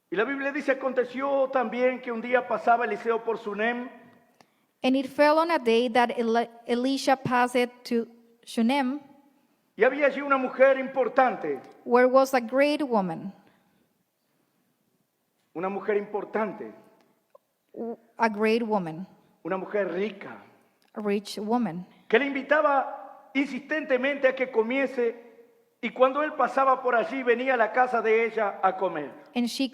Y la Biblia dice, aconteció también que un día pasaba Eliseo por Sunem, And it fell on a day that Elisha passed to Shunem, y había allí una mujer importante, where was a great woman, una mujer importante, a great woman, una mujer rica, a rich woman. que le invitaba insistentemente a que comiese, y cuando él pasaba por allí venía a la casa de ella a comer. And she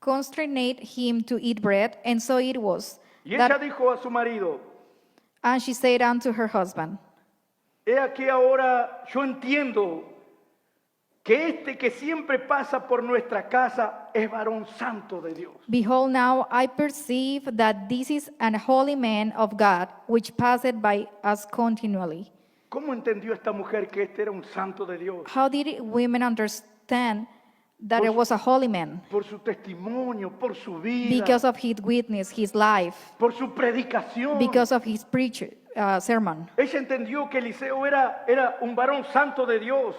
constrained him to eat bread, and so it was. Y ella That, dijo a su marido, and she said unto her husband, he aquí ahora yo entiendo que este que siempre pasa por nuestra casa es varón santo de Dios. Behold, now I perceive that this is an holy man of God, which passeth by us continually. ¿Cómo entendió esta mujer que este era un santo de Dios? How did women understand that it was a holy man? Por su testimonio, por su vida, Because of his witness, his life, por su predicación. because of his sermon. Ella entendió que Eliseo era un varón santo de Dios.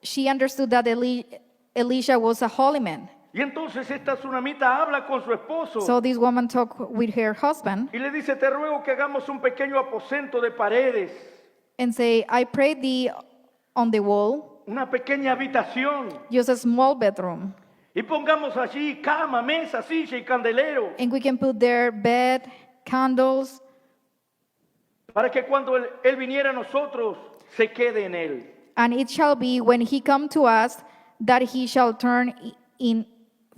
She understood that Elisha was a holy man. Y entonces esta tsunamita habla con su esposo So this woman talked with her husband y le dice, te ruego que hagamos un pequeño aposento de paredes, and say, I pray thee on the wall, una pequeña habitación, just a small bedroom, y pongamos allí cama, mesa, silla y candelero, and we can put there bed, candles, para que cuando él viniera a nosotros se quede en él. and it shall be when he come to us that he shall turn in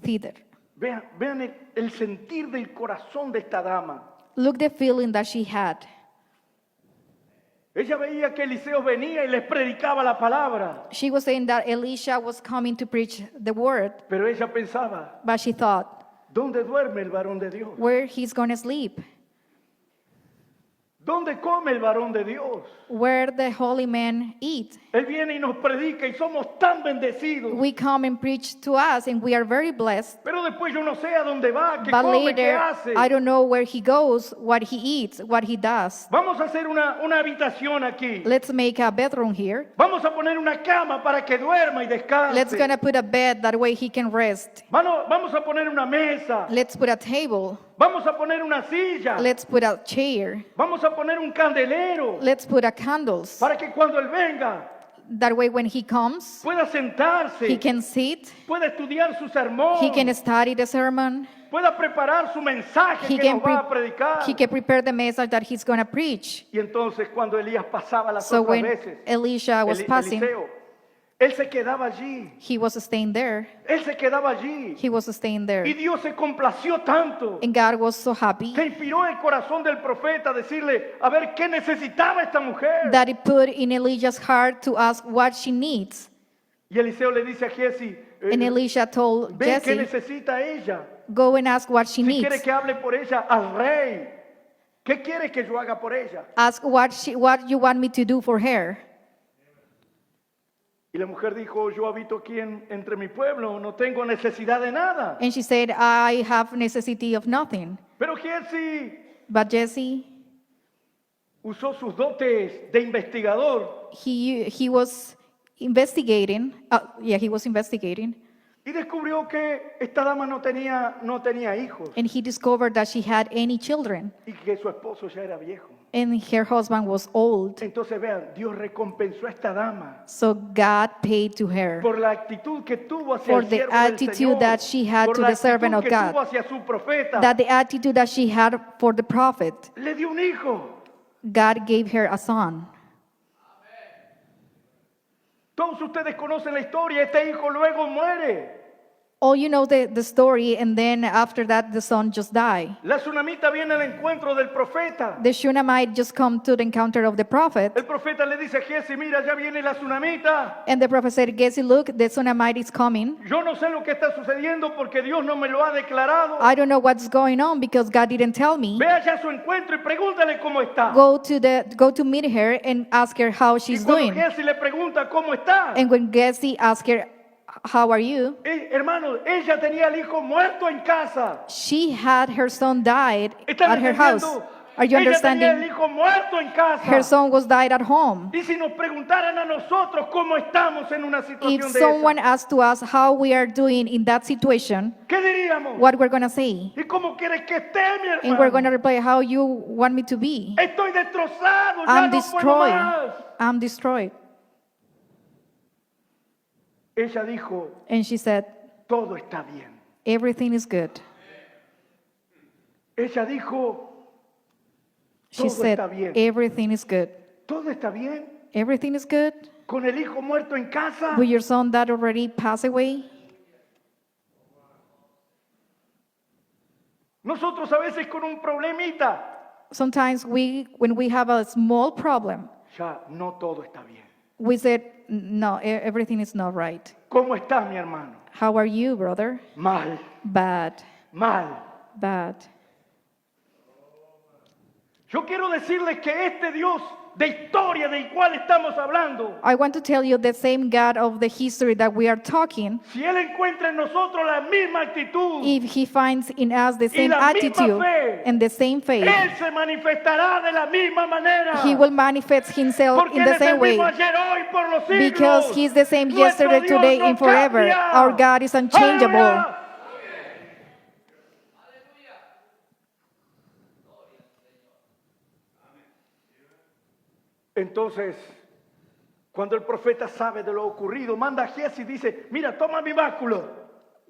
thither. Vean el sentir del corazón de esta dama. Look the feeling that she had. Ella veía que Eliseo venía y les predicaba la palabra, She was saying that Elisha was coming to preach the word, pero ella pensaba, but she thought, ¿dónde duerme el varón de Dios? where he's going to sleep? ¿Dónde come el varón de Dios? where the holy men eat. Él viene y nos predica y somos tan bendecidos. We come and preach to us, and we are very blessed. Pero después yo no sé a dónde va, qué But come, qué later, hace. I don't know where he goes, what he eats, what he does. Vamos a hacer una habitación aquí. Let's make a bedroom here. Vamos a poner una cama para que duerma y descanse. Let's gonna put a bed, that way he can rest. Vamos a poner una mesa. Let's put a table. Vamos a poner una silla. Let's put a chair. Vamos a poner un candelero Let's put a candles. para que cuando él venga That way when he comes, pueda sentarse, he can sit, pueda estudiar su sermón, he can study the sermon, pueda preparar su mensaje he que can, nos va a predicar. he can prepare the message that he's gonna preach. Y entonces cuando Elías pasaba las So otras when veces, Elisha was passing, Eliseo, él se quedaba allí, he was staying there. él se quedaba allí. He was staying there. Y Dios se complació tanto, And God was so happy se inspiró el corazón del profeta a decirle, a ver, ¿qué necesitaba esta mujer? that he put in Elijah's heart to ask what she needs. Y Eliseo le dice a Giesi, And Elisha told ve qué Jesse, necesita ella. go and ask what she Si quiere needs. que hable por ella al rey, ¿qué quiere que yo haga por ella? Ask what you want me to do for her. Y la mujer dijo, yo habito aquí entre mi pueblo, no tengo necesidad de nada. And she said, I have necessity of nothing. Pero Giesi But Jesse, usó sus dotes de investigador he was investigating. He was investigating. y descubrió que esta dama no tenía hijos And he discovered that she had any children. y que su esposo ya era viejo. And her husband was old. Entonces vean, Dios recompensó a esta dama So God paid to her por la actitud que tuvo hacia for el the siervo del attitude Señor, that she had por to la the servant actitud of que God, tuvo hacia su profeta. that the attitude that she had for the prophet. Le dio un hijo. God gave her a son. Todos ustedes conocen la historia, este hijo luego muere. All you know the story, and then after that, the son just died. La tsunamita viene al encuentro del profeta. The Shunammite just come to the encounter of the prophet, El profeta le dice a Giesi, mira, ya viene la tsunamita. and the prophet said, Jesse, look, the Shunammite is coming. Yo no sé lo que está sucediendo porque Dios no me lo ha declarado. I don't know what's going on because God didn't tell me. Ve allá a su encuentro y pregúntale cómo está. Go to meet her and ask her how Y she's cuando doing. Giesi le pregunta cómo está, And when Jesse asked her, how are you? hermano, ella tenía al hijo muerto en casa. She had her son died ¿Están at her house. entendiendo? Are you Ella tenía el understanding? hijo muerto en casa. Her son was died at home. Y si nos preguntaran a nosotros cómo estamos en una If situación de someone esa, asked to us how we are doing in that situation, ¿qué diríamos? what we're going to say? ¿Y cómo quieres que esté, mi And we're going hermano? to reply, how you want me to be? Estoy destrozado, ya I'm no puedo destroyed. más. I'm destroyed. Ella dijo, And she said, todo está bien. everything is good. Ella dijo, She todo said, está bien. everything is good. Todo está bien. Everything is good. Con el hijo muerto en casa. With your son that already passed away. Nosotros a veces con un problemita, Sometimes when we have a small problem, ya no todo está bien. we said, no, everything is not right. ¿Cómo estás, mi hermano? How are you, brother? Mal, Bad, mal. bad. Yo quiero decirles que este Dios de historia del cual estamos hablando, I want to tell you the same God of the history that we are talking, si Él encuentra en nosotros la misma actitud, if he finds in us the same la misma attitude fe, and the same faith, Él se manifestará de la misma manera. he will manifest himself Porque in Él the es same el way. mismo ayer, hoy, por los siglos. Because he's the same Nuestro yesterday, Dios today, no and forever. cambia. Our God is unchangeable. Aleluya. Entonces, cuando el profeta sabe de lo ocurrido, manda a Giesi y dice, mira, toma mi báculo.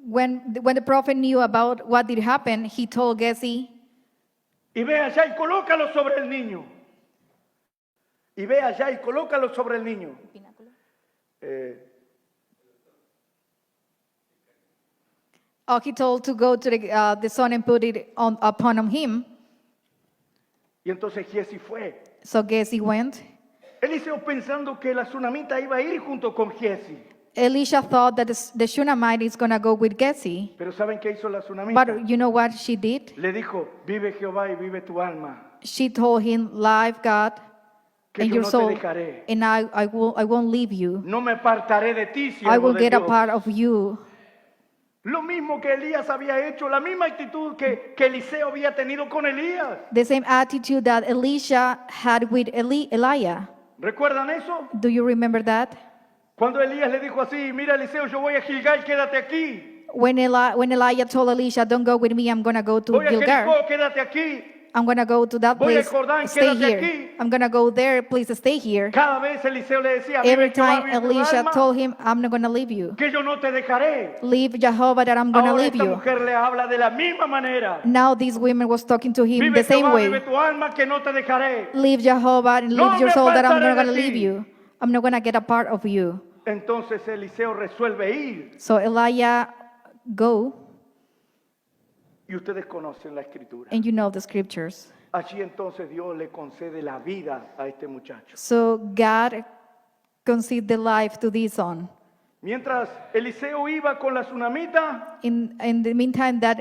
When the prophet knew about what did happen, he told Jesse, Y ve allá y colócalo sobre el niño. Y ve allá y colócalo sobre el niño. he told to go to the son and put it upon him. Y entonces Giesi fue. So Jesse went. Eliseo pensando que la tsunamita iba a ir junto con Giesi. Elisha thought that the Shunammite is going to go with Jesse. Pero ¿saben qué hizo la tsunamita? But you know what she did? Le dijo, vive Jehová y vive tu alma. she told him, "Live, God, que and yo your no te soul, dejaré. and I won't leave you. No me apartaré de ti, I siervo will de get a Dios. part of you." Lo mismo que Elías había hecho, la misma actitud que Eliseo había tenido con Elías. The same attitude that Elisha had with Elijah. ¿Recuerdan eso? Do you remember that? Cuando Elías le dijo así, mira Eliseo, yo voy a Gilgal, quédate aquí. When Elijah told Elisha, "Don't go with me, I'm going to go to Voy a Gilgal. Jericó, quédate aquí. I'm going to go to that Voy al place, Jordán, stay quédate here. aquí." I'm going to go there, please stay here." Cada vez Eliseo le decía, Every "Vive Jehová, time vive tu Elisha alma, told him, "I'm not going to leave you. que yo no te dejaré." Leave Jehovah, that I'm going to Ahora leave esta you." mujer le habla de la misma manera. Now these women was talking to him Vive the same Jehová, vive way. tu alma, que no te dejaré. Leave Jehovah and No leave your me soul, that I'm apartaré not going to de leave ti. you. I'm not going to get a part of you. Entonces Eliseo resuelve ir. So Elijah go, Y ustedes conocen la escritura. and you know the scriptures. Allí entonces Dios le concede la vida a este muchacho. So God conceded the life to this son. Mientras Eliseo iba con la tsunamita, In the meantime that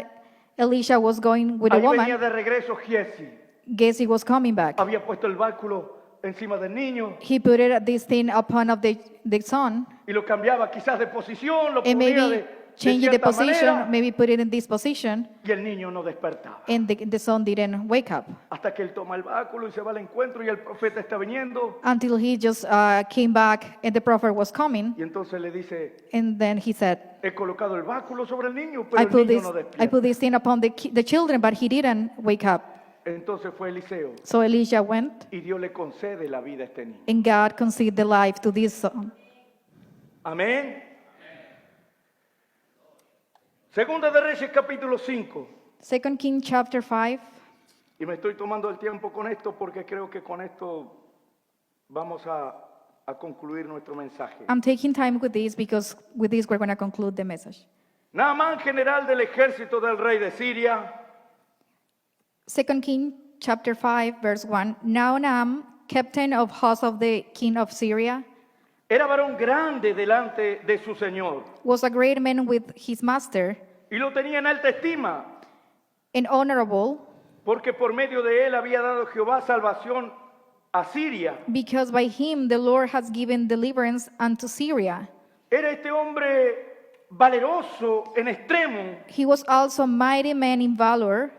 Elisha was going with a ahí venía woman, de regreso Giesi. Gehazi was coming back. Había puesto el báculo encima del niño He put this thing upon of the son, y lo cambiaba quizás de posición, lo and ponía maybe de change the cierta position, manera, maybe put it in this position, y el niño no despertaba. and the son didn't wake up Hasta que él toma el báculo y se va al encuentro y el profeta está viniendo. until he just came back and the prophet was coming, Y entonces le dice, and then he said, he colocado el báculo sobre el niño, pero I el put niño this, no I despierta. put this thing upon the children, but he didn't wake up. Entonces fue Eliseo So Elisha went, y Dios le concede la vida a este niño. and God conceded the life to this son. Amén. Segunda de Reyes capítulo 5. 2 Kings chapter 5. Y me estoy tomando el tiempo con esto porque creo que con esto vamos a concluir nuestro mensaje. I'm taking time with this because with this we're going to conclude the message. Naamán, general del ejército del rey de Siria, 2 Kings chapter 5 verse 1. Now Naaman, captain of host of the king of Syria, era varón grande delante de su señor was a great man with his master, y lo tenía en alta estima, and honorable, porque por medio de él había dado Jehová salvación a Siria. because by him the Lord has given deliverance unto Syria. Era este hombre valeroso en extremo, He was also a mighty man in valor,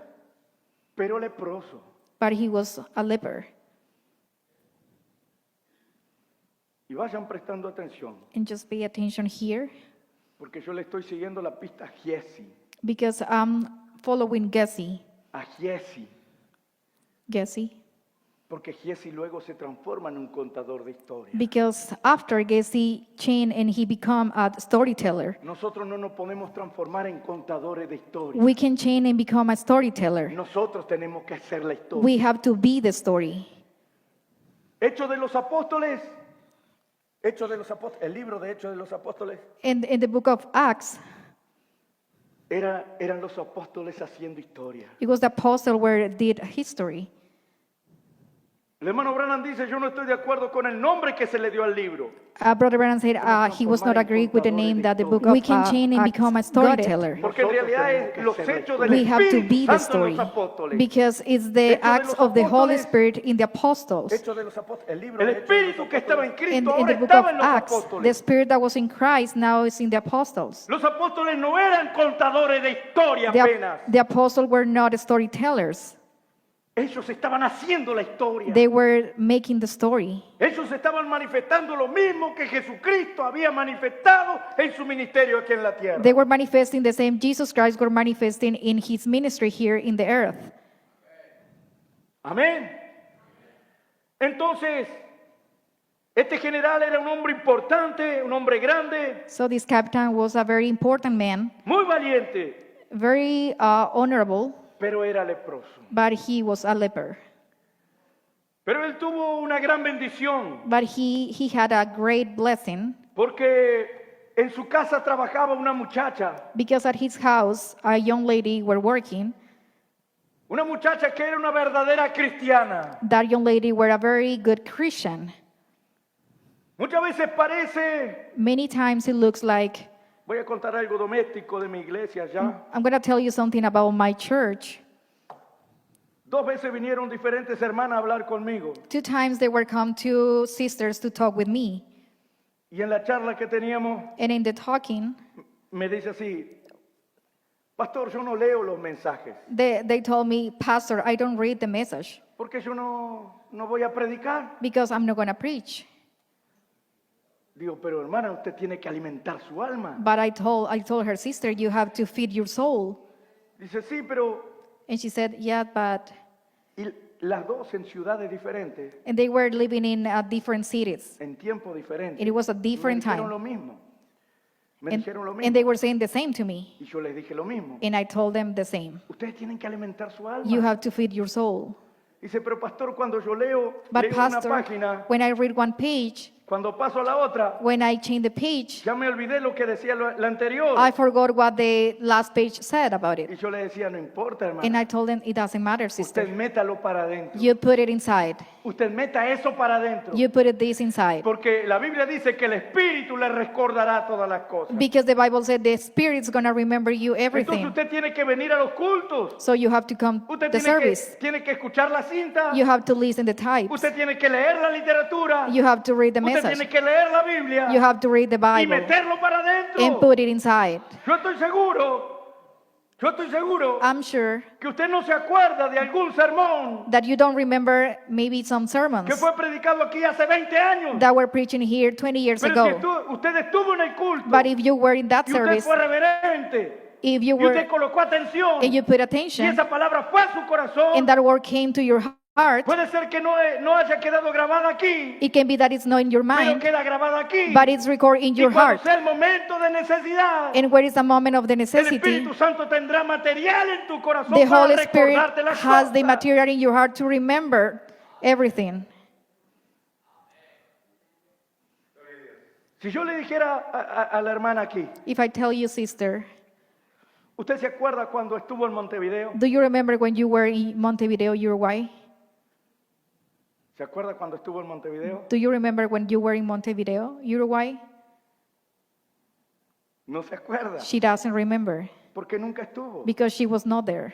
pero leproso. but he was a leper. Y vayan prestando atención, And just pay attention here, porque yo le estoy siguiendo la pista a Giesi, because I'm following Gehazi. porque Giesi luego se transforma en un contador de historias. Because after Gehazi changed and he become a storyteller, Nosotros no nos podemos transformar en contadores de historias. we can change and become a storyteller. Nosotros tenemos que hacer la historia. We have to be the story. Hechos de los Apóstoles. El libro de Hechos de los Apóstoles. In the book of Acts, Eran los apóstoles haciendo historia. it was the apostle where did history. El hermano Branham dice, yo no estoy de acuerdo con el nombre que se le dio al libro. Brother Branham said he was not agreed with the name that the book of We can change and Acts become a got it. storyteller. Porque en realidad es los hechos del We have to Espíritu be the Santo en story los apóstoles. because it's the Hechos de acts los of the Holy apóstoles. Spirit in the apostles. Hechos de los apóstoles. El libro de Hechos de los In, Espíritu que estaba en Cristo in ahora the book of estaba en los Acts, the apóstoles. spirit that was in Christ now is in the apostles. Los apóstoles no eran contadores de historia apenas. The apostles were not storytellers. Ellos estaban haciendo la historia. They were making the story. Ellos estaban manifestando lo mismo que Jesucristo había manifestado en su ministerio aquí en la tierra. They were manifesting the same Jesus Christ were manifesting in his ministry here in the earth. Amén. Entonces, este general era un hombre importante, un hombre grande, So this captain was a very important man, muy valiente, very honorable, pero era leproso. but he was a leper. Pero él tuvo una gran bendición, But he had a great blessing porque en su casa trabajaba una muchacha, because at his house a young lady were working. una muchacha que era una verdadera cristiana. That young lady were a very good Christian. Muchas veces parece, Many times it looks like, voy a contar algo doméstico de mi iglesia ya. I'm going to tell you something about my church. 2 veces vinieron diferentes hermanas a hablar conmigo. 2 times there were come 2 sisters to talk with me. Y en la charla que teníamos, And in the talking, me dice así, pastor, yo no leo los mensajes, they told me, Pastor, I don't read the message porque yo no voy a predicar. because I'm not going to preach. Digo, pero hermana, usted tiene que alimentar su alma. But I told her, sister, you have to feed your soul. Dice, sí, pero... And she said, yeah, but... Y las dos en ciudades diferentes, And they were living in different cities. en tiempo diferente. It was a different Me dijeron time. lo mismo. Me And, dijeron lo and they mismo. were saying the same to me. Y yo les dije lo mismo. And I told them the same. Ustedes tienen que alimentar su alma. You have to feed your soul. Dice, pero pastor, cuando yo leo But una Pastor, página, when I read one page, cuando paso a la otra, when I change the page, ya me olvidé lo que decía la anterior. I forgot what the last page said about Y it. yo le decía, no importa, And hermano. I told them, it doesn't matter, Usted sister. métalo para adentro. You put it inside. Usted meta eso para adentro. You put it this inside. Porque la Biblia dice que el Espíritu le recordará todas las cosas. Because the Bible said the Spirit's going to remember you Entonces everything. usted tiene que venir a los cultos. So you have to come to Usted the service. tiene que escuchar la cinta. You have to listen the types. Usted tiene que leer la literatura. You have to read the Usted message. tiene que leer la Biblia You have to read the y Bible meterlo para adentro. and put it inside. Yo estoy seguro I'm sure que usted no se acuerda de algún sermón that you don't remember maybe some que sermons fue predicado aquí hace 20 años. that were preaching here 20 years Pero si ago. usted estuvo en el culto But if you were in that y usted service, fue reverente if you y usted were colocó atención and you put y attention esa palabra fue a su corazón, and that word came to your heart, puede ser que no haya quedado grabada aquí, it can be that it's not in your pero mind, queda grabada aquí. but it's recorded in Y your cuando heart. sea el momento de necesidad, And where is the moment of the el necessity? Espíritu Santo tendrá material en tu corazón The para Holy Spirit recordarte las has the cosas. material in your heart to remember everything. Si yo le dijera a la hermana aquí, If I tell you, sister, ¿usted se acuerda cuando estuvo en Montevideo? do you remember when you were in Montevideo, Uruguay? ¿Se acuerda cuando estuvo en Montevideo? Do you remember when you were in Montevideo, Uruguay? No se acuerda, She doesn't remember porque nunca estuvo. because she was not there.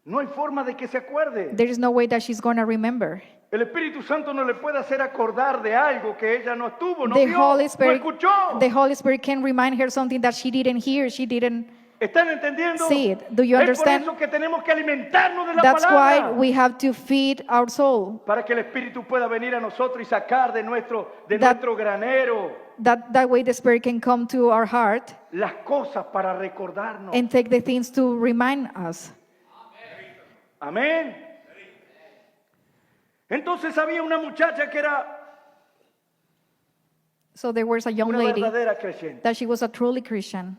No hay forma de que se acuerde. There is no way that she's going to remember. El Espíritu Santo no le puede hacer acordar de algo que ella no estuvo, no The vio, Holy no Spirit, escuchó. the Holy Spirit can remind her something that she didn't hear, she didn't. ¿Están entendiendo? See it. Do you Es understand? por eso que tenemos que alimentarnos de la That's why palabra. we have to feed our soul. Para que el Espíritu pueda venir a nosotros y sacar de nuestro That- granero That way the Spirit can come to our heart las cosas para recordarnos. and take the things to remind us. Amén. Entonces había una muchacha que era So there was a young una lady verdadera creyente that she was a truly Christian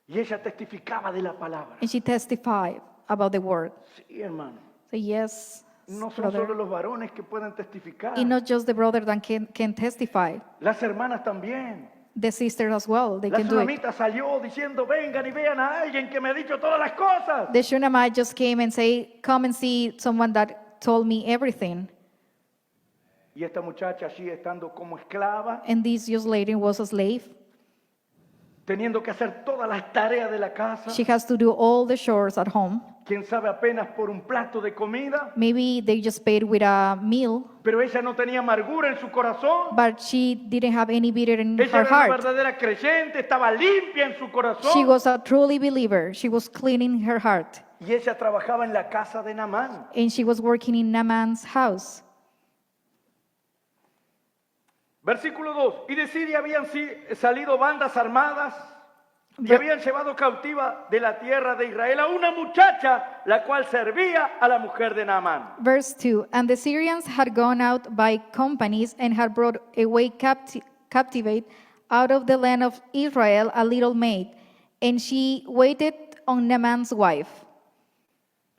y ella testificaba de la palabra. and she testified about the word. Sí, hermano. So yes, No son brother. solo los varones que pueden testificar. And not just the brother that can testify. Las hermanas también. The sisters as well, they La can do it. tsunamita salió diciendo, vengan y vean a alguien que me ha dicho todas las cosas. The Shunammite just came and say, come and see someone that told me everything. Y esta muchacha allí estando como esclava, And this young lady was a slave. teniendo que hacer todas las tareas de la casa, She has to do all the chores at home. quién sabe apenas por un plato de comida, Maybe they just paid with a meal, pero ella no tenía amargura en su corazón. but she didn't have any bitter in Ella her era una heart. verdadera creyente, estaba limpia en su corazón. She was a truly believer. She was cleaning her heart. Y ella trabajaba en la casa de Naamán. And she was working in Naaman's house. Versículo 2. Y de Siria habían salido bandas armadas y Ver- habían llevado cautiva de la tierra de Israel a una muchacha, la cual servía a la mujer de Naamán. Verse 2. And the Syrians had gone out by companies and had brought away captivate out of the land of Israel a little maid, and she waited on Naaman's wife.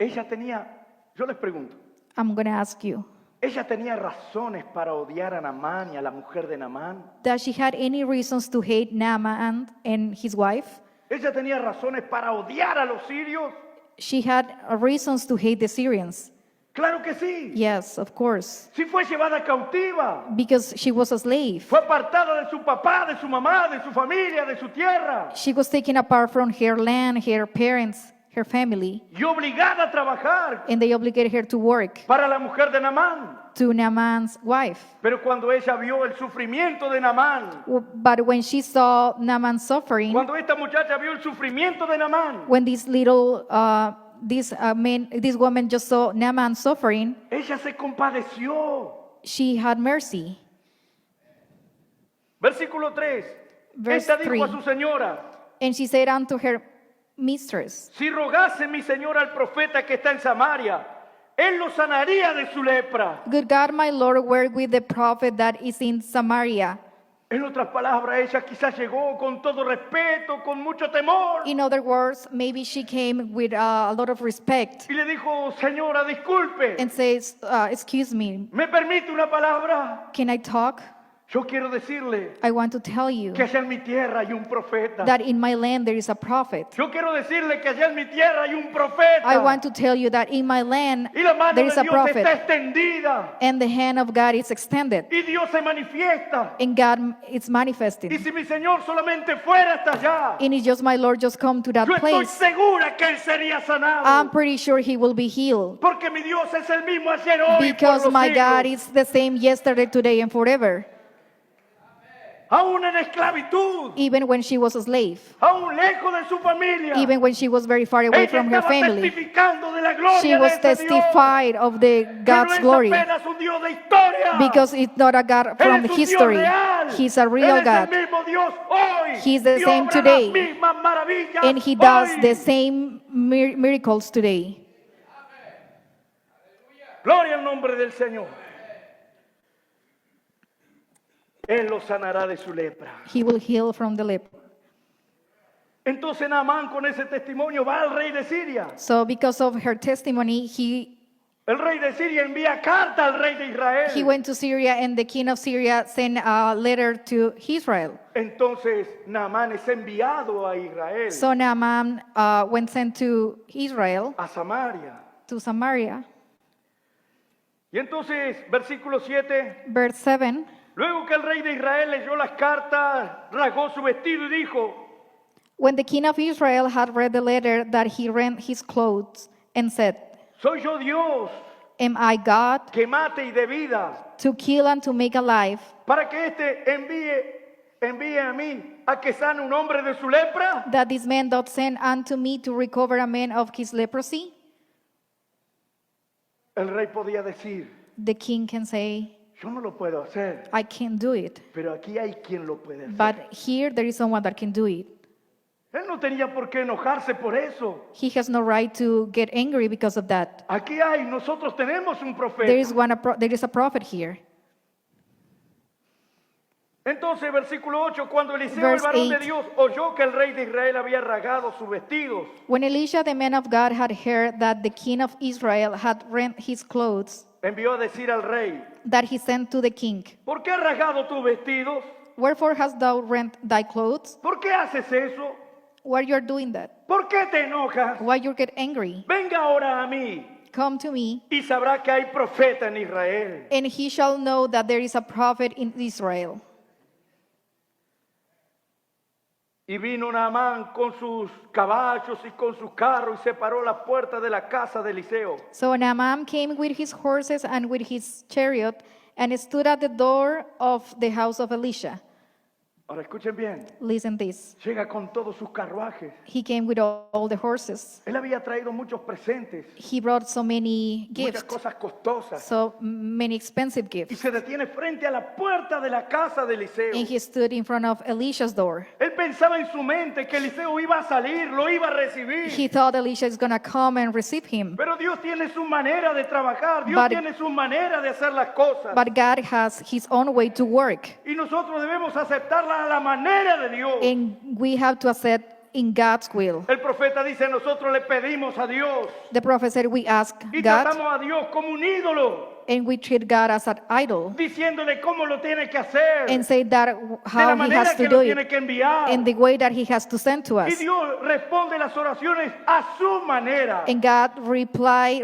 Ella tenía, yo les pregunto, I'm going to ask you, ¿ella tenía razones para odiar a Naamán y a la mujer de Naamán? does she had any reasons to hate Naaman and his wife? ¿Ella tenía razones para odiar a los sirios? She had reasons to hate the Syrians. Claro que sí. Yes, of course, Sí fue llevada cautiva. because she was a slave. Fue apartada de su papá, de su mamá, de su familia, de su tierra. She was taken apart from her land, her parents, her family, y obligada a trabajar and they obligated her to work para la mujer de Naamán. to Naaman's wife. Pero cuando ella vio el sufrimiento de Naamán, But when she saw Naaman suffering, cuando esta muchacha vio el sufrimiento de Naamán, when this woman just saw Naaman suffering, ella se compadeció. she had mercy. Versículo 3. Verse Esta dijo a 3. su señora: And she said unto her mistress, si rogase mi señora al profeta que está en Samaria, él lo sanaría de su lepra. Good God, my Lord, were with the prophet that is in Samaria. En otras palabras, ella quizás llegó con todo respeto, con mucho temor, In other words, maybe she came with a lot of respect y le dijo: señora, disculpe, and says, excuse me, ¿me permite una palabra? can I talk? Yo quiero decirle I want to tell you que allá en mi tierra hay un profeta. that in my land there is a prophet. Yo quiero decirle que allá en mi tierra hay un profeta. I want to tell you that in my land Y la mano there de is a Dios está prophet, extendida. and the hand of God is extended, Y Dios se manifiesta. and God is Y manifesting. si mi Señor solamente fuera hasta allá, And it's just my Lord just come to that yo estoy place. segura que Él sería sanado. I'm pretty sure he will be healed Porque mi Dios es el mismo ayer, hoy, y por because los my God siglos. is the same yesterday, today, and forever. Aún en esclavitud, Even when she was a slave, aún lejos de su familia, even when she was very far away ella from her estaba family, testificando de la gloria she de was ese Dios, testified of the que no God's es glory apenas un Dios de historia. because it's not a God Él from es un history. Dios real. He's a Él real es God, el mismo Dios hoy. He's the y same obra today. las mismas maravillas and he does hoy. the same miracles today. Gloria al nombre del Señor. Él lo sanará de su lepra. He will heal from the leper. Entonces Naamán con ese testimonio va al rey de Siria. So because of her testimony, El rey de Siria envía carta al rey de Israel. he went to Syria, and the king of Syria sent a letter to Israel. Entonces Naamán es enviado a Israel, So Naaman went sent to Israel, a Samaria. to Samaria. Y entonces, versículo 7, Verse 7. luego que el rey de Israel leyó las cartas, rasgó su vestido y dijo: When the king of Israel had read the letter, that he rent his clothes and said, soy yo Dios Am I God que mate y dé vida, to kill and to make alive, para que éste envíe a mí a que sane un hombre de su lepra. that this man doth send unto me to recover a man of his leprosy? El rey podía decir: The king can say, yo no lo puedo hacer, I can't do it. pero aquí hay quien lo puede hacer. But here there is someone that can do it. Él no tenía por qué enojarse por eso. He has no right to get angry because of that. Aquí nosotros tenemos un profeta. There is a prophet here. Entonces, versículo 8, cuando Eliseo, Verse el varón de 8. Dios, oyó que el rey de Israel había rasgado sus vestidos, When Elisha, the man of God, had heard that the king of Israel had rent his clothes, envió a decir al rey: that he sent to the king, ¿por qué has rasgado tus vestidos? Wherefore hast thou rent thy clothes? ¿Por qué haces eso? Why you are doing that? ¿Por qué te enojas? Why you get angry? Venga ahora a mí Come to me, y sabrá que hay profeta en Israel. and he shall know that there is a prophet in Israel. Y vino Naamán con sus caballos y con sus carros y se paró a la puerta de la casa de Eliseo. So Naaman came with his horses and with his chariot, and stood at the door of the house of Elisha. Ahora escuchen bien, Listen this. llega con todos sus carruajes. He came with all the horses. Él había traído muchos presentes, He brought so many muchas gifts, cosas costosas. so many expensive Y gifts. se detiene frente a la puerta de la casa de Eliseo. And he stood in front of Elisha's door. Él pensaba en su mente que Eliseo iba a salir, lo iba a recibir. He thought Elisha is going to come and receive him. Pero Dios tiene su manera de trabajar, Dios But- tiene su manera de hacer las cosas. But God has his own way to work. Y nosotros debemos aceptarla a la manera de Dios. And we have to accept in God's will. El profeta dice: nosotros le pedimos a Dios The prophet said, we ask y God, tratamos a Dios como un ídolo, and we treat God as an idol, diciéndole cómo lo tiene que hacer, and say that de la how he manera has que to do lo tiene it, que enviar. and the way that he has to send to Y us. Dios responde las oraciones a su manera, And God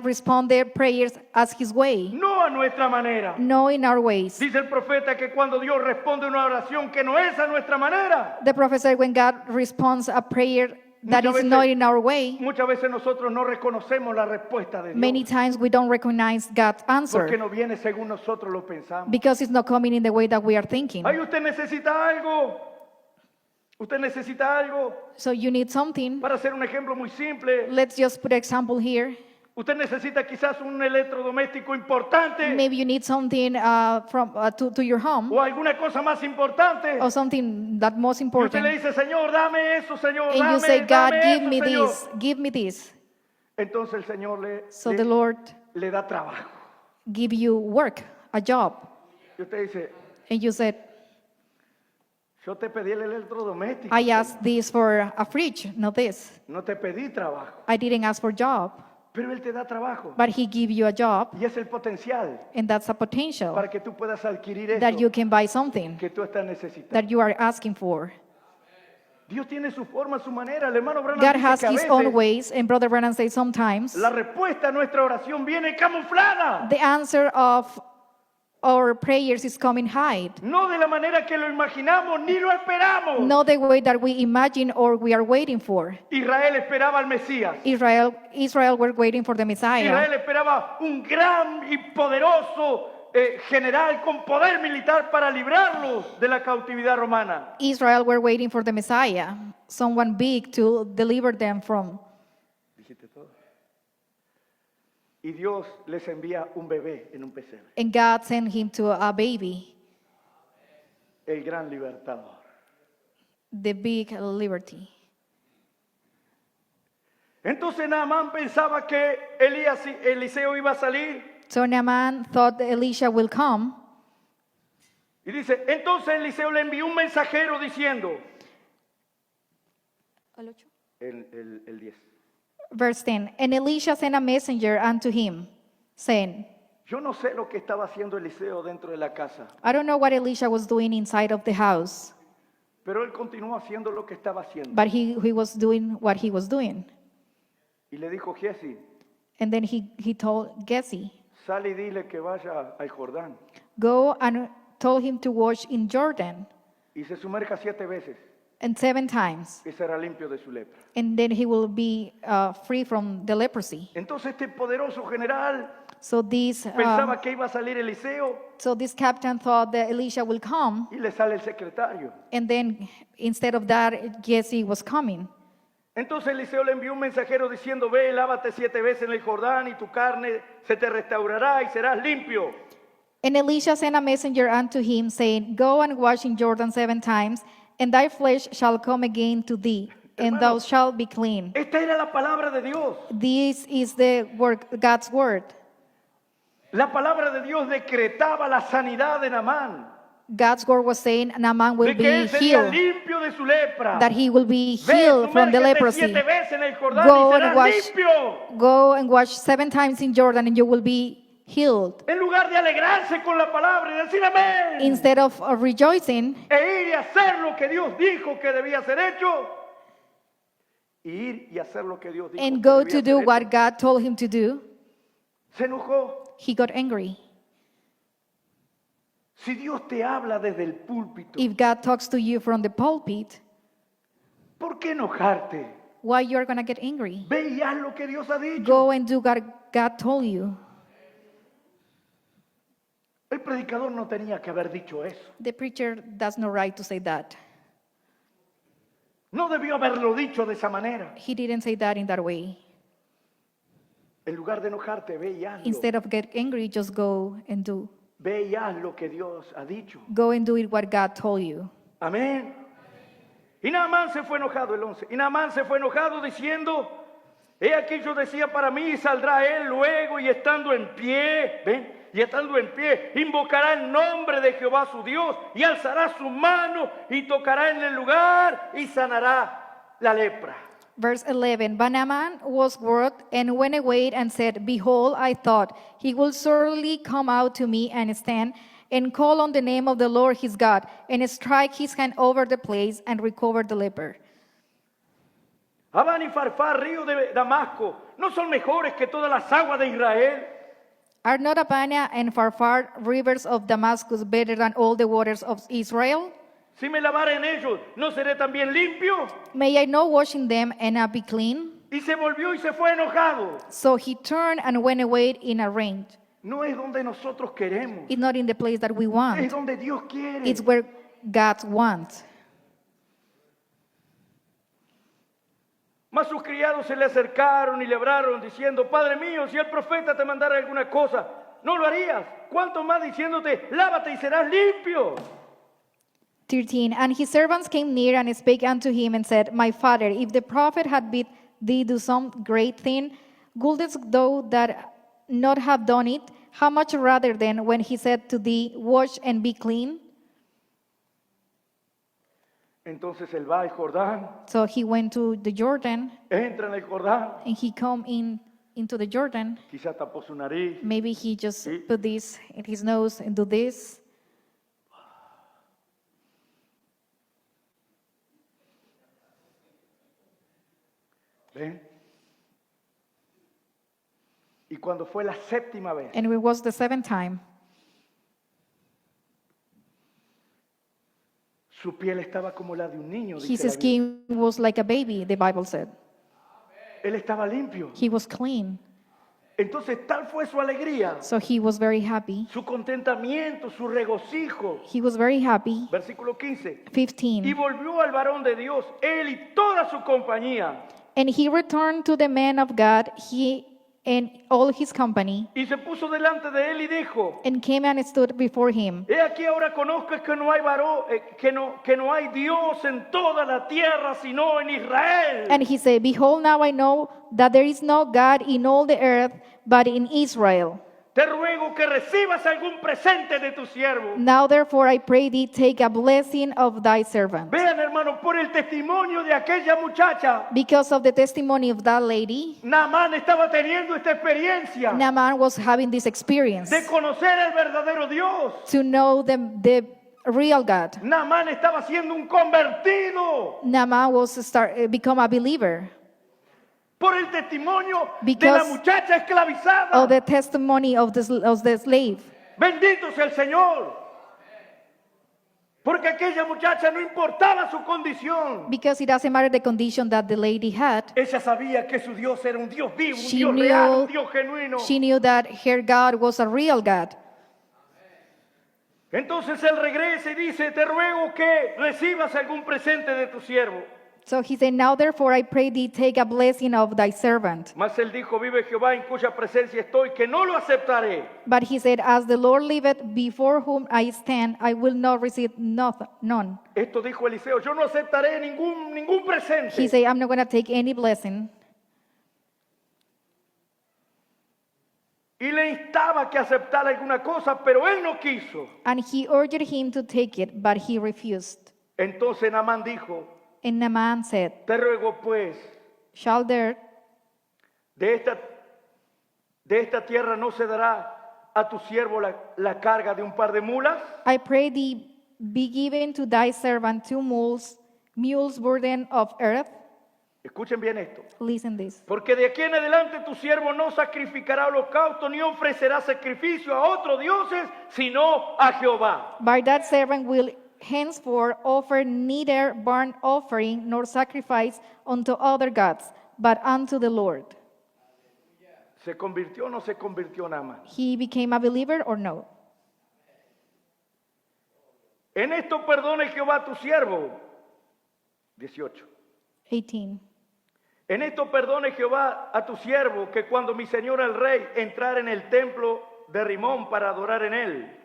responded prayers as his way, no a nuestra manera. no in our ways. Dice el profeta que cuando Dios responde una oración que no es a nuestra manera, The prophet said when God responds a prayer that is not in our way. Muchas veces nosotros no reconocemos la respuesta de Dios. Many times we don't recognize God's Porque answer no viene según nosotros lo pensamos. because it's not coming in the way that we are thinking. Ay, usted necesita algo. Usted necesita algo. So you need something. Para hacer un ejemplo muy simple, Let's just put an example here. usted necesita quizás un electrodoméstico importante Maybe you need something to your home o alguna cosa más importante. or something that most Y usted le important. dice, Señor, dame eso, Señor, And you dame, say, God, dame give eso, me Señor. this, give me this. Entonces el Señor So the Lord le da trabajo. give you work, a job. Y usted dice, And you said, yo te pedí el electrodoméstico. I asked this for a fridge, not this. No te pedí trabajo. I didn't ask for job, Pero Él te da trabajo. but He give you a job, Y es el potencial and that's a potential para que tú puedas adquirir that you eso can buy something que tú estás necesitando. that you are asking for. Dios tiene su forma, su manera. El hermano Branham God dice has que a His veces own ways, and Brother Branham says sometimes la respuesta a nuestra oración viene camuflada. the answer of our prayers is coming hide. No de la manera que lo imaginamos ni lo esperamos. Not the way that we imagine or we are waiting for. Israel esperaba al Mesías. Israel were waiting for the Messiah. Israel esperaba un gran y poderoso general con poder militar para librarlos de la cautividad romana. Israel were waiting for the Messiah, someone big to deliver them from. Dijiste todo. Y Dios les envía un bebé en un pesebre, And God sent him to a baby, el gran libertador. the big liberty. Entonces Naamán pensaba que Eliseo iba a salir So Naaman thought that Elisha will come. y dice, entonces Eliseo le envió un mensajero diciendo, el 10, Verse 10. And Elisha sent a messenger unto him, saying, yo no sé lo que estaba haciendo Eliseo dentro de la casa, I don't know what Elisha was doing inside of the house, pero él continuó haciendo lo que estaba haciendo. but he was doing what he was doing. Y le dijo, Giesi, And then he told Gessi, sal y dile que vaya al Jordán go and told him to wash in Jordan, y se sumerja 7 veces and 7 times, y será limpio de su lepra. and then he will be free from the leprosy. Entonces este poderoso general So this pensaba que iba a salir Eliseo captain thought that Elisha will come, y le sale el secretario. and then instead of that, Gessi was coming. Entonces Eliseo le envió un mensajero diciendo, ve, lávate 7 veces en el Jordán y tu carne se te restaurará y serás limpio. And Elisha sent a messenger unto him, saying, go and wash in Jordan 7 times, and thy flesh shall come again to thee, and thou shalt be clean. Esta era la palabra de Dios. This is the word, God's word. La palabra de Dios decretaba la sanidad de Naamán, God's word was saying Naaman will de que be él sería healed, limpio de su lepra. that he will be Ve, healed from the sumérgete leprosy. 7 veces en el Jordán Go y and serás wash. limpio. Go and wash 7 times in Jordan, and you will be healed. En lugar de alegrarse con la palabra y decir amén, Instead of rejoicing e ir y hacer lo que Dios dijo que debía ser hecho, y ir y hacer lo que Dios dijo and que go debía to ser do hecho, what God told him to do, se enojó. he got angry. Si Dios te habla desde el púlpito, If God talks to you from the pulpit, ¿por qué enojarte? why you are going to get angry? Ve y haz lo que Dios ha dicho. Go and do what God told you. El predicador no tenía que haber dicho eso. The preacher does no right to say that. No debió haberlo dicho de esa manera. He didn't say that in that way. En lugar de enojarte, ve y hazlo. Instead of get angry, just go and do. Ve y haz lo que Dios ha dicho. Go and do it what God told you. Amén. Y Naamán se fue enojado, el 11. Y Naamán se fue enojado diciendo, he aquí yo decía para mí, y saldrá él luego y estando en pie, ven, y estando en pie, invocará el nombre de Jehová su Dios y alzará su mano y tocará en el lugar y sanará la lepra. Verse 11, But Naaman was wroth and went away and said, Behold, I thought, he will surely come out to me and stand and call on the name of the Lord his God and strike his hand over the place and recover the leper. Abán y Farfar, río de Damasco, ¿no son mejores que todas las aguas de Israel? Are not Abana and Pharpar rivers of Damascus better than all the waters of Israel? Si me lavare en ellos, ¿no seré también limpio? May I not wash in them and not be clean? Y se volvió y se fue enojado. So he turned and went away in a rage. No es donde nosotros queremos. It's not in the place that we Es want. donde Dios quiere. It's where God wants. Mas sus criados se le acercaron y le hablaron diciendo, Padre mío, si el profeta te mandara alguna cosa, ¿no lo harías? ¿Cuánto más diciéndote, lávate y serás limpio? 13. And his servants came near and spake unto him and said, My father, if the prophet had bid thee do some great thing, wouldest thou that not have done it? How much rather then when he said to thee, Wash and be clean? Entonces él va al Jordán, So he went to the Jordan, entra en el Jordán, and he come into the Jordan. quizá tapó su nariz, Maybe he just put this in his nose and do this. ¿ven? Y cuando fue la séptima vez, And it was the seventh time. su piel estaba como la de un niño, dice His la Biblia. skin was like a baby, the Bible said. Él estaba limpio. He was clean. Entonces tal fue su alegría, So he was very happy. su contentamiento, su regocijo. He was very happy. Versículo 15. Y 15. volvió al varón de Dios, él y toda su compañía, And he returned to the man of God, he and all his company, y se puso delante de él y dijo, and came and stood before him. he aquí ahora conozco que no hay varón, que no hay Dios en toda la tierra sino en Israel. And he said, Behold, now I know that there is no God in all the earth but in Israel. Te ruego que recibas algún presente de tu siervo. Now therefore I pray thee, take a blessing of thy servant. Vean, hermano, por el testimonio de aquella muchacha, Because of the testimony of that lady, Naamán estaba teniendo esta experiencia Naaman was having this experience de conocer al verdadero Dios. to know the real God. Naamán estaba siendo un convertido Naaman was become a believer por el testimonio de Because la muchacha esclavizada. of the testimony of the slave. Bendito sea el Señor. Porque aquella muchacha no importaba su condición. Because it doesn't matter the condition that the lady had. Ella sabía que su Dios era un Dios vivo, un She Dios real, un knew, Dios genuino. she knew that her God was a real God. Entonces él regresa y dice, te ruego que recibas algún presente de tu siervo. So he said, Now therefore I pray thee, take a blessing of thy servant. Mas él dijo, vive Jehová en cuya presencia estoy, que no lo aceptaré. But he said, As the Lord liveth, before whom I stand, I will not receive none. Esto dijo Eliseo, yo no aceptaré ningún presente. He said, I'm not going to take any blessing. Y le instaba que aceptara alguna cosa, pero él no quiso. And he urged him to take it, but he refused. Entonces Naamán dijo, And Naaman said, te ruego pues, Shall there de esta tierra no se dará a tu siervo la carga de un par de mulas. I pray thee, be given to thy servant 2 mules burden of earth? Escuchen bien esto. Listen this. Porque de aquí en adelante tu siervo no sacrificará holocausto ni ofrecerá sacrificio a otros dioses, sino a Jehová. By that servant will henceforth offer neither burnt offering nor sacrifice unto other gods, but unto the Lord. ¿Se convirtió o no se convirtió Naamán? He became a believer or no? En esto perdone Jehová a tu siervo. 18. 18. En esto perdone Jehová a tu siervo, que cuando mi señor el rey entrara en el templo de Rimón para adorar en él,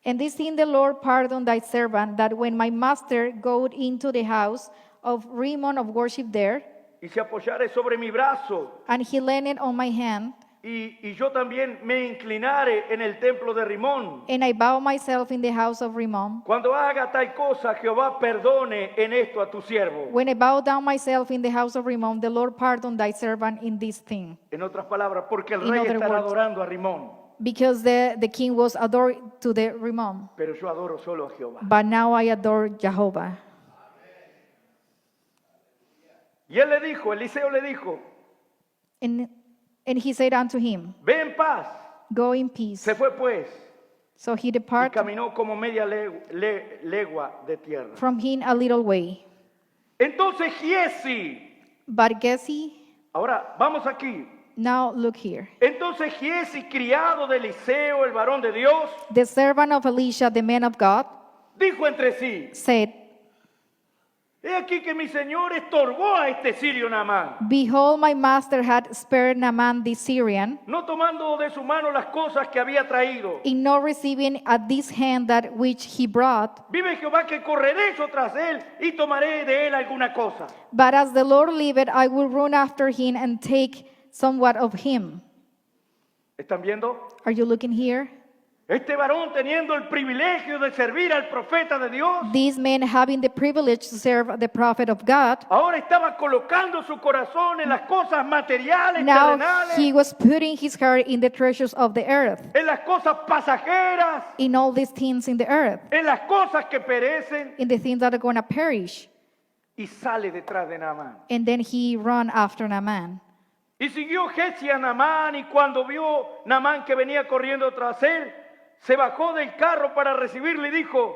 And this thing the Lord pardon thy servant, that when my master go into the house of Rimmon of worship there, y se apoyare sobre mi brazo, and he leaned on my hand, y yo también me inclinare en el templo de Rimón. and I bow myself in the house of Rimmon. Cuando haga tal cosa, Jehová perdone en esto a tu siervo. When I bow down myself in the house of Rimmon, the Lord pardon thy servant in this thing. En otras palabras, porque el In rey other estará words. adorando a Rimón, Because the king was adored to the Rimmon. pero yo adoro solo a Jehová. But now I adore Jehovah. Y él le dijo, Eliseo le dijo, And he said unto him, ve en paz. Go in peace. Se fue pues. So he y departed caminó como media legua de tierra. from him a little way. Entonces Giezi, But Giezi, ahora vamos aquí. now look here. Entonces Giezi, criado de Eliseo, el varón de Dios, The servant of Elisha, the man of God, dijo entre sí: said, he aquí que mi señor estorbó a este sirio Naamán, Behold, my master had spared Naaman the Syrian, no tomando de su mano las cosas que había traído. in not receiving at this hand that which he brought. Vive Jehová que correré yo tras él y tomaré de él alguna cosa. But as the Lord liveth, I will run after him and take somewhat of him. ¿Están viendo? Are you looking here? Este varón teniendo el privilegio de servir al profeta de Dios, These men having the privilege to serve the prophet of God, ahora estaba colocando su corazón en las cosas materiales, now terrenales, he was putting his heart in the treasures of the earth, en las cosas pasajeras, in all these things in the earth, en las cosas que perecen, in the things that are going to perish. y sale detrás de Naamán. And then he ran after Naaman. Y siguió Giezi a Naamán, y cuando vio Naamán que venía corriendo tras él, se bajó del carro para recibirle y dijo: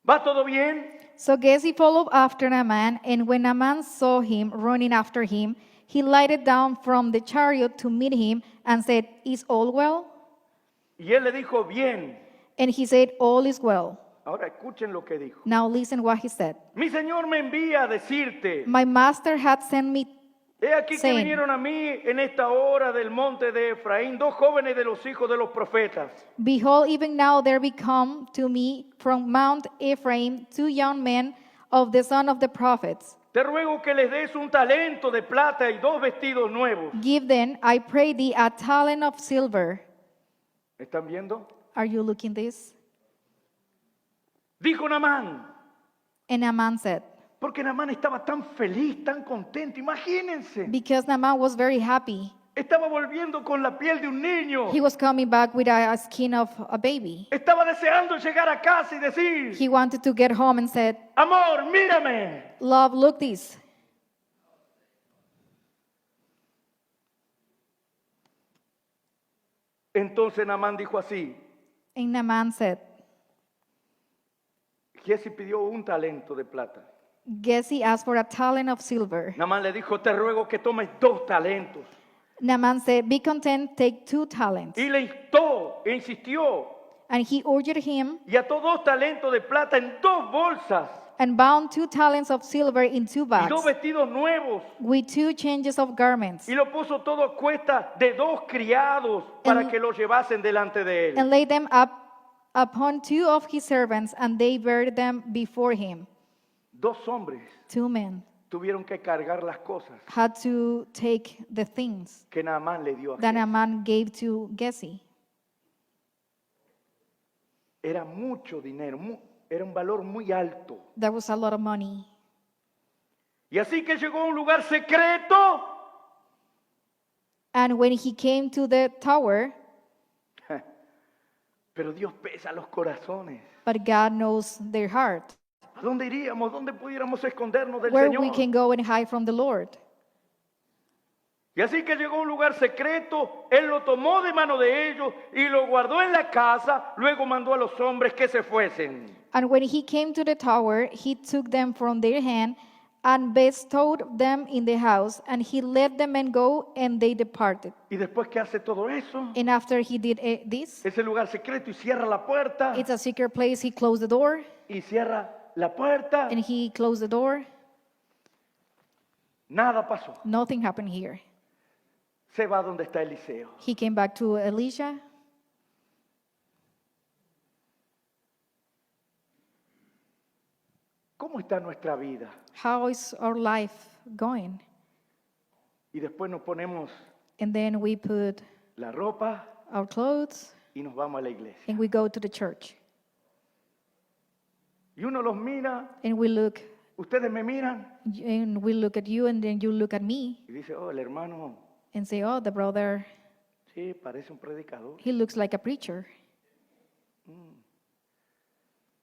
¿va todo bien? So Giezi followed after Naaman, and when Naaman saw him running after him, he lighted down from the chariot to meet him and said, Is all well? Y él le dijo: bien. And he said, All is well. Ahora escuchen lo que dijo. Now listen what he said. Mi señor me envía a decirte: My master had sent me, he aquí que saying, vinieron a mí en esta hora del monte de Efraín 2 jóvenes de los hijos de los profetas. Behold, even now there become to me from Mount Ephraim 2 young men of the son of the prophets. Te ruego que les des un talento de plata y 2 vestidos nuevos. Give them, I pray thee, a talent of silver. ¿Están viendo? Are you looking this? Dijo Naamán, And Naaman said, porque Naamán estaba tan feliz, tan contento. Imagínense, because Naaman was very happy. estaba volviendo con la piel de un niño. He was coming back with a skin of a baby. Estaba deseando llegar a casa y decir: He wanted to get home and said, amor, mírame. Love, look this. Entonces Naamán dijo así. And Naaman said, Giezi pidió un talento de plata. Giezi asked for a talent of silver. Naamán le dijo: te ruego que tomes 2 talentos. Naaman said, Be content, take 2 talents. Y le instó, e insistió, And he urged him y ató 2 talentos de plata en 2 bolsas and bound 2 talents of silver in 2 y 2 bags vestidos nuevos, with 2 changes of garments, y lo puso todo a cuesta de 2 criados para And- que lo llevasen delante de él. and laid them up upon 2 of his servants, and they bare them before him. 2 hombres 2 men tuvieron que cargar las cosas had to take the things que Naamán le dio a that Giezi. Naaman gave to Giezi. Era mucho dinero, era un valor muy alto. That was a lot of money. Y así que llegó a un lugar secreto. And when he came to the tower, Pero Dios pesa los corazones. but God knows their heart, ¿A dónde iríamos? ¿Dónde pudiéramos escondernos del where Señor? we can go and hide from the Lord. Y así que llegó a un lugar secreto, él lo tomó de mano de ellos y lo guardó en la casa, luego mandó a los hombres que se fuesen. And when he came to the tower, he took them from their hand and bestowed them in the house, and he let the men go, and they departed. Y después que hace todo eso, And after he did this, ese lugar secreto, y cierra la puerta, it's a secret place, he closed the door, y cierra la puerta, and he closed the door. nada pasó. Nothing happened here. Se va donde está Eliseo. He came back to Elisha. ¿Cómo está nuestra vida? How is our life going? Y después nos ponemos And then we put la ropa our clothes y nos vamos a la iglesia. and we go to the church. Y uno los mira, And we look ustedes me miran, at you, and then you look at me y dice: oh, el hermano, and say, Oh, the brother, sí, parece un predicador. he looks like a preacher.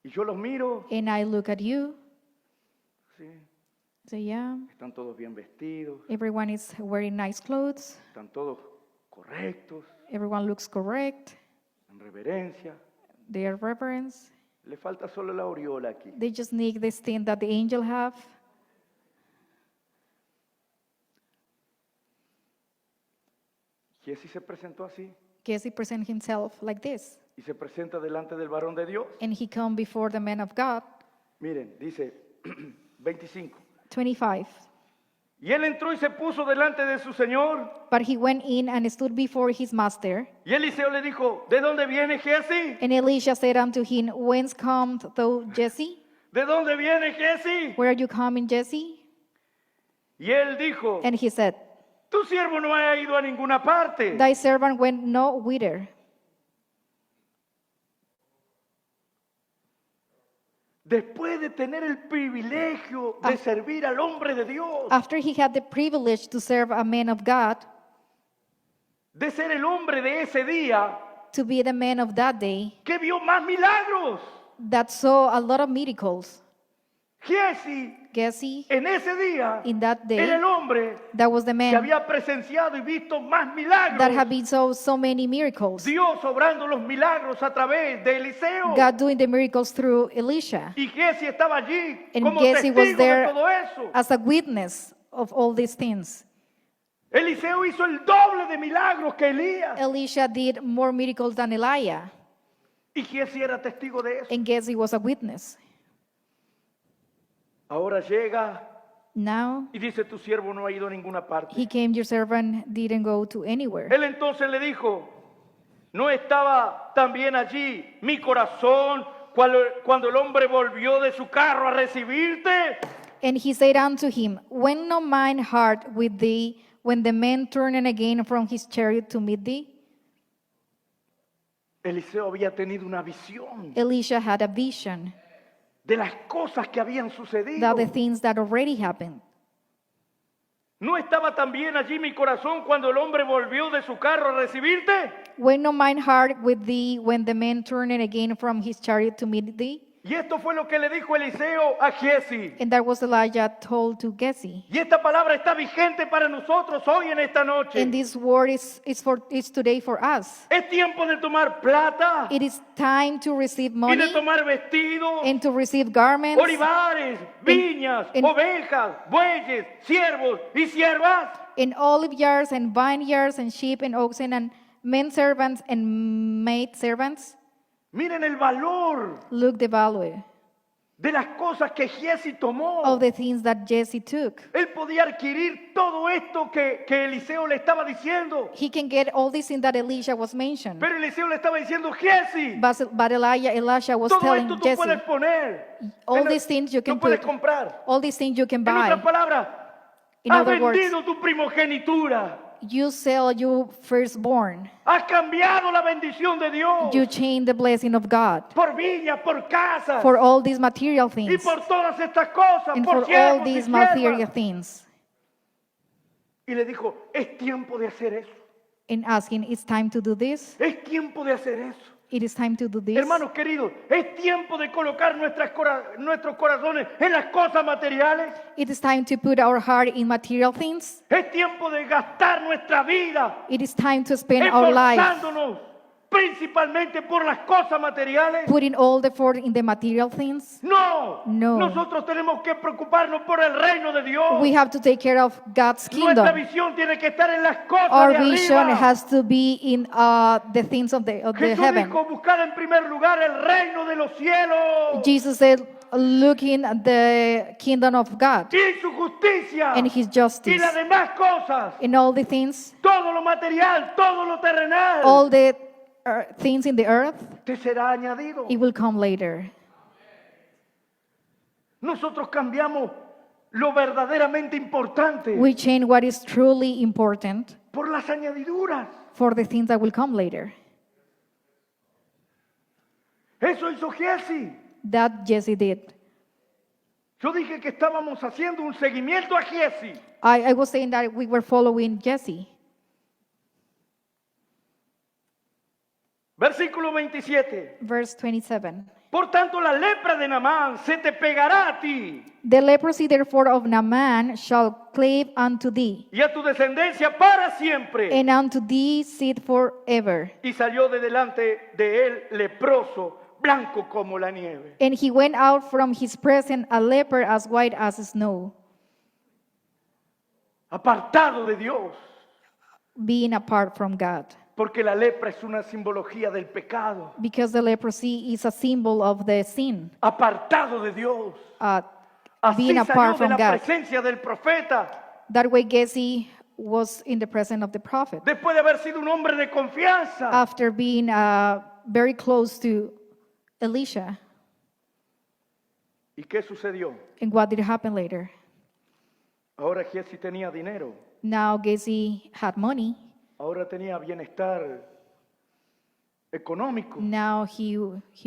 Y yo los miro, And I look at you, sí, say, Yeah, están todos bien vestidos, everyone is wearing nice clothes. están todos correctos. Everyone looks correct. en reverencia. their reverence. Le falta solo la aureola aquí. They just need this thing that the angel have. Giesi se presentó así Giesi present himself like this, y se presenta delante del varón de Dios. and he come before the man of God. Miren, dice 25. 25. Y él entró y se puso delante de su señor. But he went in and stood before his master. Y Eliseo le dijo, ¿de dónde viene Giesi? And Elisha said unto him, Whence comest thou, Jesse? ¿De dónde viene Giesi? Where are you coming, Jesse? Y él dijo, And he said, tu siervo no ha ido a ninguna parte. Thy servant went no whither. Después de tener el privilegio de servir al hombre de Dios, After he had the privilege to serve a man of God, de ser el hombre de ese día to be the man of that day, que vio más milagros. that saw a lot of miracles. Giesi Jesse, en ese día in that era day, el hombre that was the que man había presenciado y visto más that milagros. had been so many miracles. Dios obrando los milagros a través de Eliseo. God doing the miracles through Elisha. Y Giesi estaba allí And como Giesi was testigo de there todo eso. as a witness of all these things. Eliseo hizo el doble de milagros que Elías. Elisha did more miracles than Elijah, Y Giesi era testigo de eso. and Jesse was a witness. Ahora llega Now y dice, tu siervo no ha ido a ninguna parte. he came, your servant didn't go to anywhere. Él entonces le dijo, ¿no estaba también allí mi corazón cuando el hombre volvió de su carro a recibirte? And he said unto him, Went not mine heart with thee when the man turned again from his chariot to meet thee? Eliseo había tenido una visión Elisha had a vision de las cosas que habían sucedido. that the things that already happened. ¿No estaba también allí mi corazón cuando el hombre volvió de su carro a recibirte? Went not mine heart with thee when the man turned again from his chariot to meet thee? Y esto fue lo que le dijo Eliseo a Giesi. And that was Elijah told to Jesse. Y esta palabra está vigente para nosotros hoy en esta noche. And this word is today for us. Es tiempo de tomar plata It is time to receive y money de tomar vestidos, and to receive garments, olivares, viñas, en- ovejas, bueyes, siervos y siervas. in olive yards and vineyards and sheep and oxen and men servants and maid servants. Miren el valor Look the value de las cosas que Giesi tomó. of the things that Jesse took. Él podía adquirir todo esto que Eliseo le estaba diciendo. He can get all these things that Elisha was mentioned. Pero Eliseo le estaba diciendo, Giesi, But Elisha was todo telling esto tú Jesse, puedes poner. all these things you Tú can puedes put, comprar. all these things you can En otras buy. palabras, In has other words, vendido tu primogenitura. you sell your firstborn. Has cambiado la bendición de Dios You change the blessing of God por viñas, por casas for all these material y things por todas estas cosas, and por for all siervos y these siervas. material things. Y le dijo, es tiempo de hacer eso. And asking, it's time to do this? Es tiempo de hacer eso. It is time to do this. Hermanos queridos, es tiempo de colocar nuestros corazones en las cosas materiales. It is time to put our heart in material things. Es tiempo de gastar nuestra vida It is time to spend our life esforzándonos principalmente por las cosas materiales. putting all the effort in the material things. No, No. nosotros tenemos que preocuparnos por el reino de Dios. We have to take care of God's Nuestra kingdom. visión tiene que estar en las cosas Our de vision arriba. has to be in the things of the Jesús heaven. dijo buscar en primer lugar el reino de los cielos Jesus said, looking at the kingdom of God y su justicia and his y justice. las demás cosas, In all the things, todo lo material, todo lo terrenal, all the things in the earth, te será añadido. it will come later. Nosotros cambiamos lo verdaderamente importante We change what is truly important por las añadiduras. for the things that will come later. Eso hizo Giesi. That Jesse did. Yo dije que estábamos haciendo un seguimiento a Giesi. I was saying that we were following Jesse. Versículo 27. Verse 27. Por tanto, la lepra de Naamán se te pegará a ti The leprosy therefore of Naaman shall cleave unto thee, y a tu descendencia para siempre. and unto thee seed forever. Y salió de delante de él leproso, blanco como la nieve. And he went out from his presence a leper as white as snow, Apartado de Dios, being apart from God. porque la lepra es una simbología del pecado. Because the leprosy is a symbol of the sin, Apartado de Dios. Así being salió apart de from la God. presencia del profeta, That way Gehazi was in the presence of the prophet. después de haber sido un hombre de confianza. After being very close to Elisha. ¿Y qué sucedió? And what did happen later? Ahora Giesi tenía dinero, Now Gehazi had money. ahora tenía bienestar económico, Now he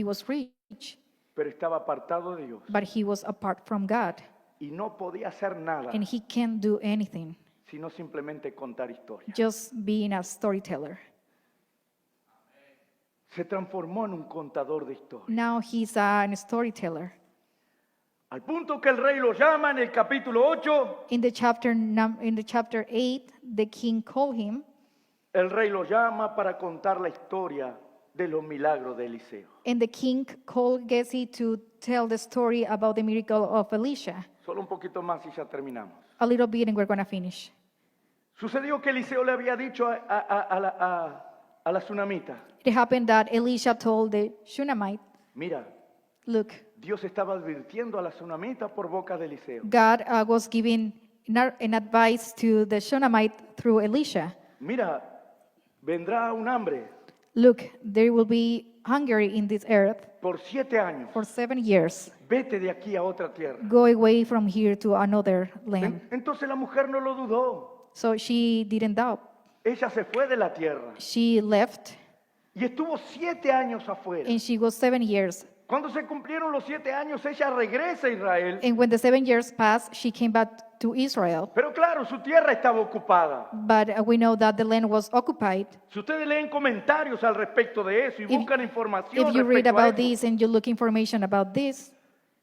was rich, pero estaba apartado de Dios but he was apart from God. y no podía hacer nada And he can't do anything, sino simplemente contar historias. just being a storyteller. Se transformó en un contador de historias. Now he's a storyteller. Al punto que el rey lo llama en el capítulo 8, In the chapter 8, the king called him, el rey lo llama para contar la historia de los milagros de Eliseo. and the king called Gehazi to tell the story about the miracle of Elisha. Solo un poquito más y ya terminamos. A little bit and we're going to finish. Sucedió que Eliseo le había dicho a la tsunamita, It happened that Elisha told the Shunammite, mira, look, Dios estaba advirtiendo a la tsunamita por boca de Eliseo. God was giving an advice to the Shunammite through Elisha. Mira, vendrá un hambre Look, there will be hunger in this earth por 7 años. for 7 years. Vete de aquí a otra tierra. Go away from here to another land. Entonces la mujer no lo dudó. So she didn't doubt. Ella se fue de la tierra She left y estuvo 7 años afuera. and she was 7 years. Cuando se cumplieron los 7 años, ella regresa a Israel. And when the 7 years passed, she came back to Israel. Pero claro, su tierra estaba ocupada. But we know that the land was occupied. Si ustedes leen comentarios al respecto de eso y buscan información If you read respecto a about eso, this and you look information about this,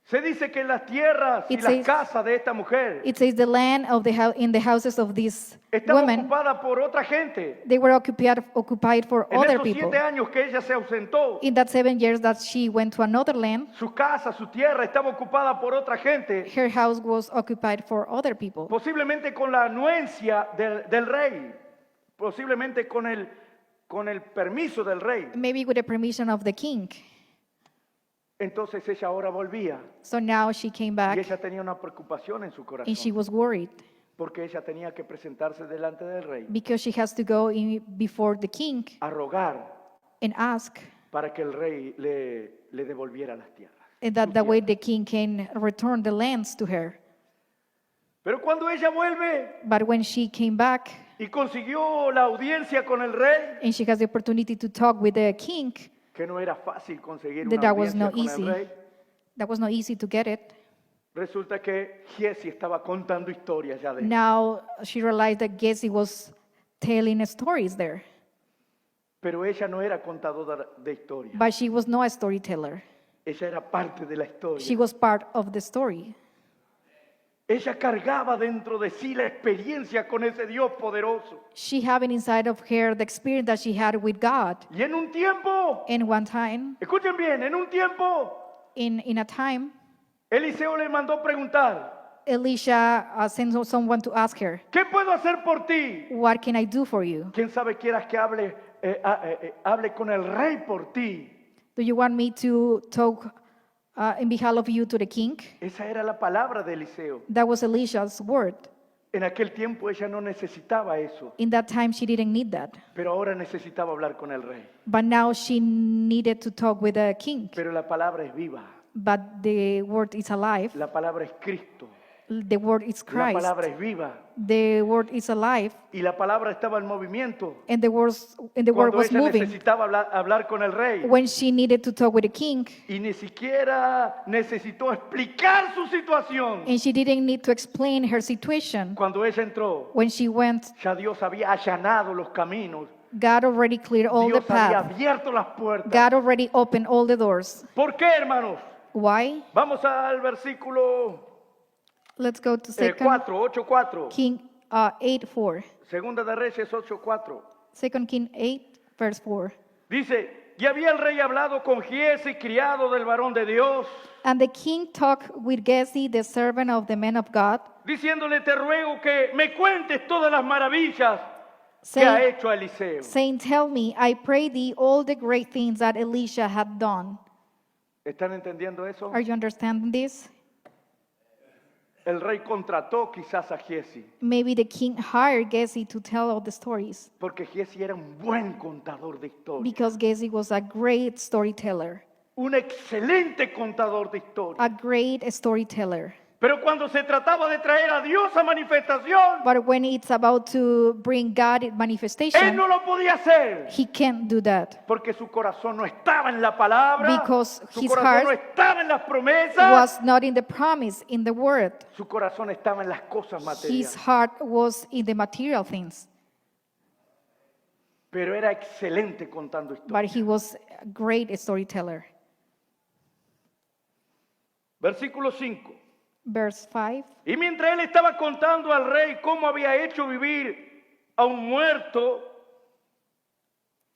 se dice que las tierras y It las says- casas de esta mujer it says the land of in the houses of these estaban women, ocupadas por otra gente. they were occupied for En other esos people. 7 años que ella se ausentó, In that 7 years that she went to another land, su casa, su tierra estaba ocupada por otra gente, her house was occupied for other people. posiblemente con la anuencia del rey, posiblemente con el permiso del rey. Maybe with the permission of the king. Entonces ella ahora volvía So now she came y back ella tenía una preocupación en su and she corazón was worried porque ella tenía que presentarse delante del rey because she has to go before the king a rogar and ask, para que el rey le devolviera las tierras. and that sus the way tierras. the king can return the lands to her. Pero cuando ella vuelve But when she came back y consiguió la audiencia con el rey, and she has the opportunity to talk with the king, que no era fácil conseguir that una that was audiencia not con easy. el rey, That was not easy to get it. resulta que Giesi estaba contando historias ya de él. Now she realized that Gehazi was telling stories there, Pero ella no era contadora de historias. but she was not a storyteller. Ella era parte de la She historia. was part of the story. Ella cargaba dentro de sí la experiencia con ese Dios poderoso. She having inside of her the experience that she had with God. Y en un tiempo, And one time, escuchen bien, en un tiempo, in a time, Eliseo le mandó preguntar, Elisha sent someone to ask her, ¿qué puedo hacer por ti? what can I do for you? ¿Quién sabe quieras que hable con el rey por ti? Do you want me to talk in behalf of you to the king? Esa era la palabra de Eliseo. That was Elisha's word. En aquel tiempo ella no necesitaba eso, In that time, she didn't need that. pero ahora necesitaba hablar con el rey. But now she needed to talk with the king. Pero la palabra es viva, But the word is alive. la palabra es Cristo, The word is la Christ. palabra es viva The word is alive. y la palabra estaba en movimiento. And the word Cuando was ella moving. necesitaba hablar con el rey When she needed to talk with the king, y ni siquiera necesitó explicar su situación. and she didn't need to explain her situation. Cuando ella entró, When she went, ya Dios había allanado los caminos God already cleared all the Dios había path. abierto las puertas. God already opened all the doors. ¿Por qué, hermanos? Why? Vamos al versículo Let's go to 8:4. King 8:4. Segunda de Reyes 8:4. 2 King 8, verse 4. Dice, y había el rey hablado con Giezi, criado del varón de Dios, And the king talked with Gehazi, the servant of the man of God, diciéndole, te ruego que me cuentes todas las maravillas que ha saying, hecho Eliseo. saying, tell me, I pray thee, all the great things that Elisha had done. ¿Están entendiendo eso? Are you understanding this? El rey contrató quizás a Giezi, Maybe the king hired Gehazi to tell all the stories porque Giezi era un buen contador de historia, because Gehazi was a great storyteller, un excelente contador de historia. a great storyteller. Pero cuando se trataba de traer a Dios a manifestación, But when it's about to bring God in él manifestation, no lo podía hacer, he can't do that porque su corazón no estaba en la palabra, Because su his corazón heart no estaba en las promesas, was not in the promise, in the word. su corazón estaba en las cosas His materiales. heart was in the material things. Pero era excelente contando But historias. he was a great storyteller. Versículo 5. Verse 5. Y mientras él estaba contando al rey cómo había hecho vivir a un muerto,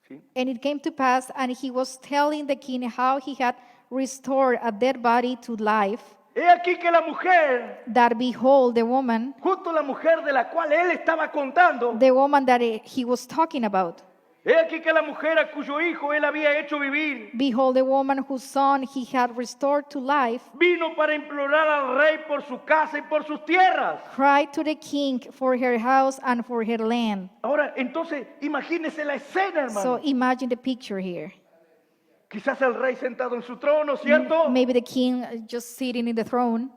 ¿sí? And it came to pass, and he was telling the king how he had restored a dead body to life, He aquí que la mujer, that behold, the woman justo la mujer de la cual él estaba contando, that he was talking about, he aquí que la mujer a cuyo hijo él había hecho vivir, behold, the woman whose son he had restored to life, vino para implorar al rey por su casa y por sus tierras. cried to the king for her house and for her land. Ahora, entonces, imagínese la escena, So hermano. imagine the picture here. Quizás el rey sentado en su trono, ¿cierto? Maybe the king just sitting in the throne,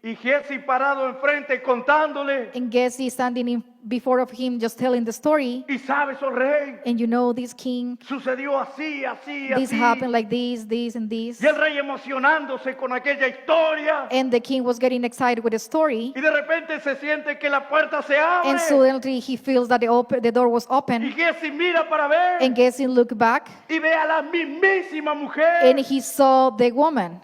Y Giezi parado enfrente contándole. and Gehazi standing in before of him just telling the story. Y sabes, oh rey, And you know, this king, sucedió así, así, this así. happened like this, and this. Y el rey emocionándose con aquella historia. And the king was getting excited with the story. Y de repente se siente que la puerta se abre. And suddenly he feels that the door was Y open. Giezi mira para ver. And Gehazi looked back, Y ve a la mismísima mujer. and he saw the woman.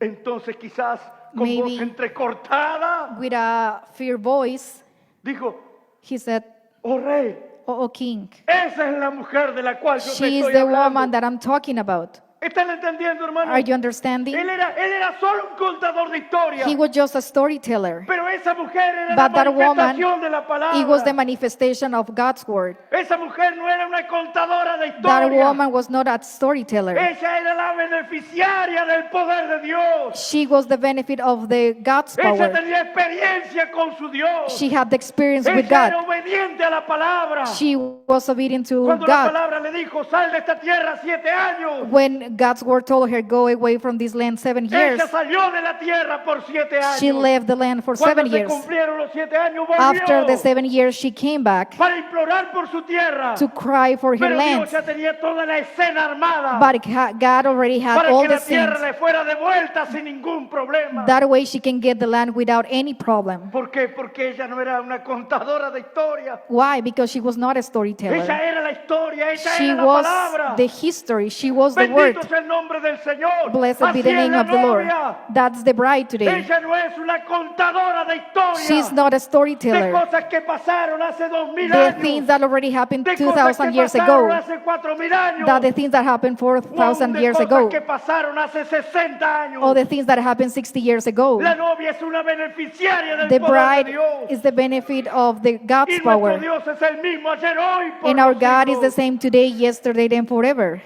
Entonces quizás con Maybe- voz entrecortada With a fear voice, dijo, he said, oh rey, oh king, esa es la mujer de la cual yo te she is estoy the hablando. woman that I'm talking about. ¿Están entendiendo, hermano? Are you understanding? Él era solo un contador de historia. He was just a storyteller. Pero esa mujer era But la that woman, manifestación de la palabra. it was the manifestation of God's word. Esa mujer no era una contadora de That historia. woman was not a storyteller. Ella era la beneficiaria del poder de Dios. She was the benefit of the God's Ella power. tenía experiencia con su Dios. She had the experience with Ella era God. obediente a la palabra. She was obedient to Cuando la God. palabra le dijo, sal de esta tierra 7 años. When God's word told her, go away from this land 7 years, Ella salió de la tierra por 7 años. she left the land for Cuando 7 se years. cumplieron los 7 años, volvió After the 7 years, she came back para implorar por su tierra. to cry for her Pero land. Dios ya tenía toda la escena armada But God already had para all que the la tierra things. le fuera devuelta sin ningún problema. That way she can get the land without any problem. ¿Por qué? Porque ella no era una contadora de historia. Why? Because she was not a Ella storyteller. era la historia, ella She era la was palabra. the history. She was the word. Bendito sea el nombre del Señor. Blessed be Así the es name la of the Lord. novia. That's the bride today. Ella no es una contadora de historia. She's not a De storyteller. cosas que pasaron hace 2000 The años. things that already happened De cosas 2,000 que years pasaron ago. hace 4000 años. That the things that happened 4,000 De years cosas ago. que pasaron hace 60 años. Or the things that happened 60 years ago. La novia es una beneficiaria del The poder bride de Dios. is the benefit of the Y God's nuestro power. Dios es el mismo ayer, hoy, por And our los God is siglos. the same today, yesterday, and forever.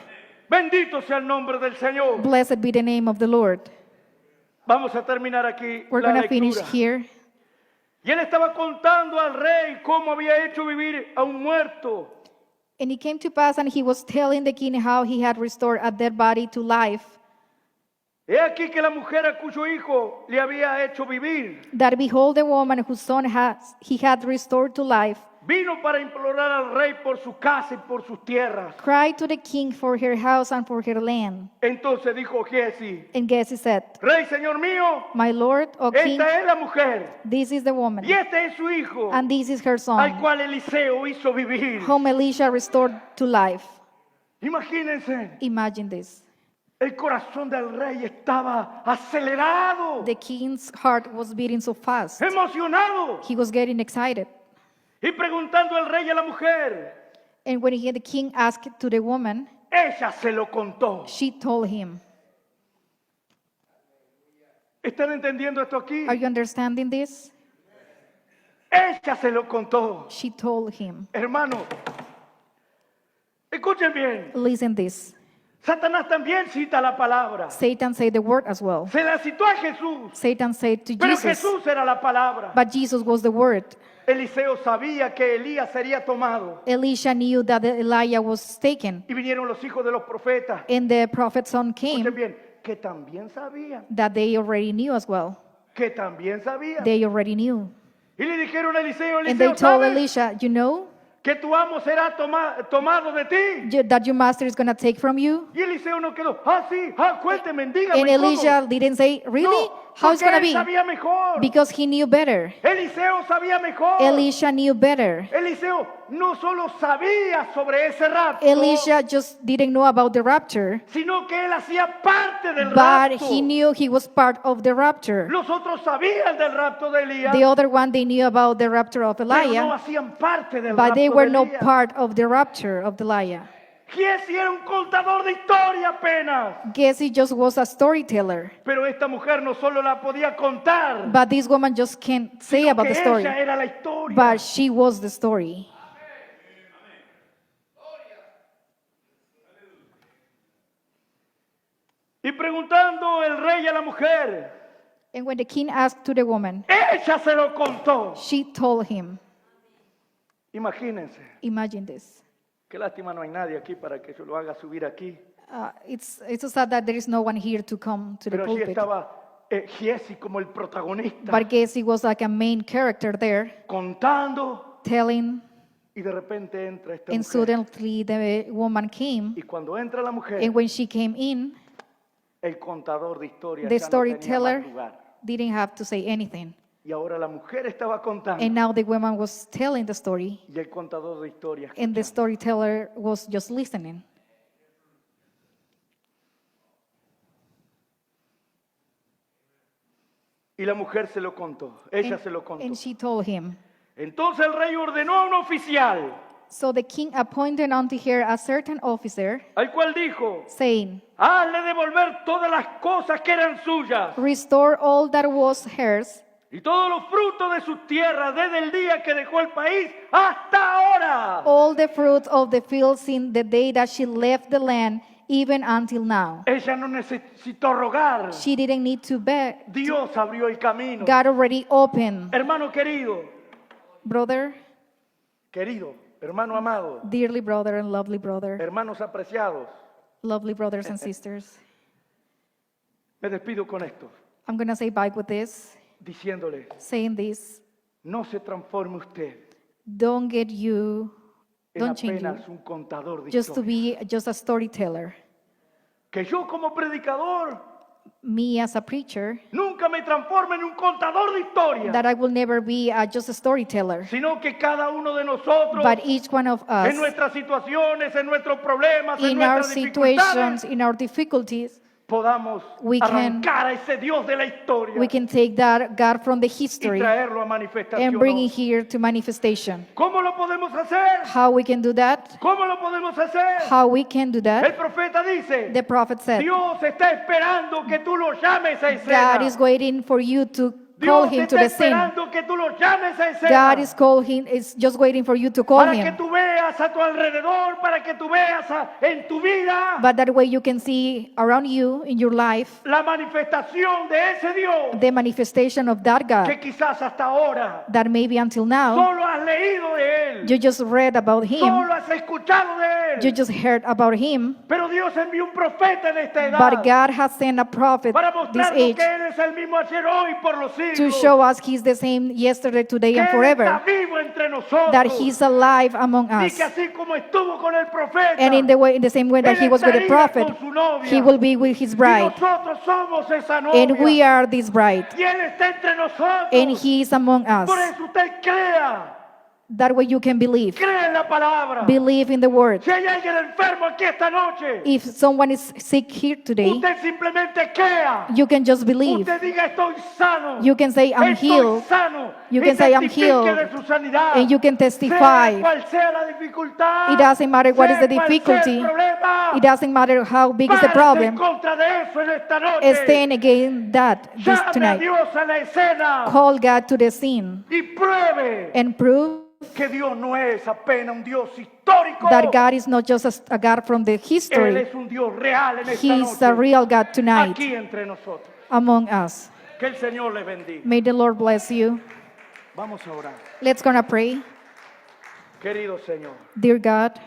Bendito sea el nombre del Señor. Blessed be the name of the Lord. Vamos a terminar aquí We're la going to finish lectura. here. Y él estaba contando al rey cómo había hecho vivir a un muerto. And it came to pass, and he was telling the king how he had restored a dead body to life. He aquí que la mujer a cuyo hijo le había hecho vivir, That behold, the woman whose son he had restored to life, vino para implorar al rey por su casa y por sus tierras. cried to the king for her house and for her land. Entonces dijo Giezi, And Giezi said, rey, señor mío, my lord, O king, esta es la mujer this is the woman, y este es su hijo, and this is her al son, cual Eliseo hizo vivir. whom Elisha restored to life. Imagínense, Imagine this. el corazón del rey estaba acelerado, The king's heart was beating so fast. emocionado, He was getting excited. y preguntando al rey a la mujer, And when the king asked to the woman, ella se lo contó. she told him. ¿Están entendiendo esto aquí? Are you understanding this? Ella se lo contó. She told him. Hermano, escuchen bien. Listen this. Satanás también cita la palabra. Satan said the word as well. Se la citó a Jesús, Satan said to pero Jesus, Jesús era la palabra. but Jesus was the word. Eliseo sabía que Elías sería tomado. Elisha knew that Elijah was taken, Y vinieron los hijos de los profetas. and the prophet's son Escuchen came, bien, que también sabían. that they already knew as well. Que también sabían. They already knew. Y le dijeron a Eliseo, And they Eliseo, told ¿sabes Elisha, you know que tu amo será tomado de ti? that your master is going to take from you? Y Eliseo no quedó, sí, cuénteme, dígame And cómo. Elisha didn't say, really? No, How it's porque going to él be? sabía mejor. Because he knew better. Eliseo sabía mejor. Elisha knew better. Eliseo no solo sabía sobre ese rapto, Elisha just didn't know about the rapture, sino que él hacía parte del but rapto. he knew he was part of the rapture. Los otros sabían del rapto de Elías, The other one, they knew about the rapture of pero no Elijah, hacían parte del but rapto they were de no Elías. part of the rapture of Elijah. Giezi era un contador de historia apenas, Giezi just was a storyteller, pero esta mujer no solo la podía contar, but this woman just can't say sino about que the story, ella era la historia. but she was the story. Y preguntando el rey a la mujer, And when the king asked to the woman, ella se lo contó. she told him. Imagínense, Imagine this. qué lástima no hay nadie aquí para que se lo haga subir aquí. It's so sad that there is no one here to come to the Pero allí pulpit. estaba Giezi como el protagonista, But Giezi was like a main character there, contando, telling, y de repente entra esta and mujer. suddenly the woman came. Y cuando entra la mujer, And when she came in, el contador de historia the ya no tenía storyteller más lugar. didn't have to say anything. Y ahora la mujer estaba contando, And now the woman was telling the story, y el contador de historia and the escuchando. storyteller was just listening. Y la mujer se lo contó, ella se lo contó. And she told him. Entonces el rey ordenó a un oficial, So the king appointed unto her a certain officer, al cual dijo, saying, hazle devolver todas las cosas que eran suyas restore all that was hers, y todos los frutos de sus tierras desde el día que dejó el país hasta ahora. all the fruit of the field since the day that she left the land, even until now. Ella no necesitó rogar. She didn't need to beg. Dios abrió el camino. God already opened. Hermano querido, Brother, hermano amado, dearly brother and lovely brother, hermanos apreciados, lovely brothers and sisters, me despido con esto, I'm going to say bye with this, diciéndole, saying this, no se transforme usted don't get you, en don't change you, apenas un contador de just to historia. be just a storyteller. Que yo como predicador Me as a preacher, nunca me transforme en un contador de historia, that I will never be just a storyteller, sino que cada uno de nosotros, but each one of us, en nuestras situaciones, en nuestros problemas, en in our nuestras dificultades, situations, in our difficulties, podamos we can- arrancar a ese Dios de la historia we can take that God from the y history traerlo a manifestación. and bring hoy. it here to manifestation. ¿Cómo lo podemos hacer? How we can do that? ¿Cómo lo podemos hacer? How we can do El that? profeta dice, The prophet said, Dios está esperando que tú lo llames a escena. God is waiting for you to call Dios him to está the scene. esperando que tú lo llames a escena. God is just waiting for you to call Para que him. tú veas a tu alrededor, para que tú veas en tu vida But that way you can see around you in your life la manifestación de ese Dios the manifestation of that que God quizás hasta ahora that maybe until now solo has leído de él. You just read about him. Solo has escuchado de él. You just heard about him. Pero Dios envió un profeta en esta edad. But God has sent a prophet Para this mostrarnos age que Él es el mismo ayer, hoy, por los siglos. to show us He's the same yesterday, today, que and Él forever. está vivo entre nosotros. That He's alive among Y us. que así como estuvo con el profeta, And in the same way that Él He was with the estaría prophet, con su novia. He will be with His Y bride. nosotros somos esa novia. And we are this bride. Y Él está entre nosotros. And He is among us. Por eso usted crea. That way you can believe. Cree en la palabra. Believe in the word. Si hay alguien enfermo aquí esta noche, If someone is sick here today, usted simplemente crea. you can just believe. Usted diga estoy sano. You can say, I'm Estoy healed. sano. You Y can say, I'm testifique healed. de su sanidad. And you can testify. Sea cual sea la dificultad, It doesn't matter what is the sea cual sea el difficulty. problema, It doesn't matter how big is the párese problem. en contra de eso en esta noche. Stand against that this Llame a tonight. Dios a la escena Call God to the scene y pruebe and prove que Dios no es apenas un Dios histórico. that God is not just a God from the Él history. es un Dios real en esta He's noche. a real God tonight Aquí entre nosotros. among us. Que el Señor le bendiga. May the Lord bless you. Vamos a orar. Let's gonna pray. Querido Señor, Dear God,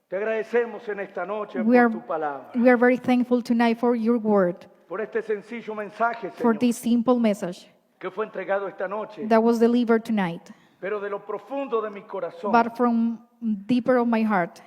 te agradecemos en esta noche we por are, tu palabra, we are very thankful tonight for your word, por este sencillo mensaje, for Señor, this simple message que fue entregado esta noche, that was delivered tonight, pero de lo profundo de mi corazón, but from deeper of my heart,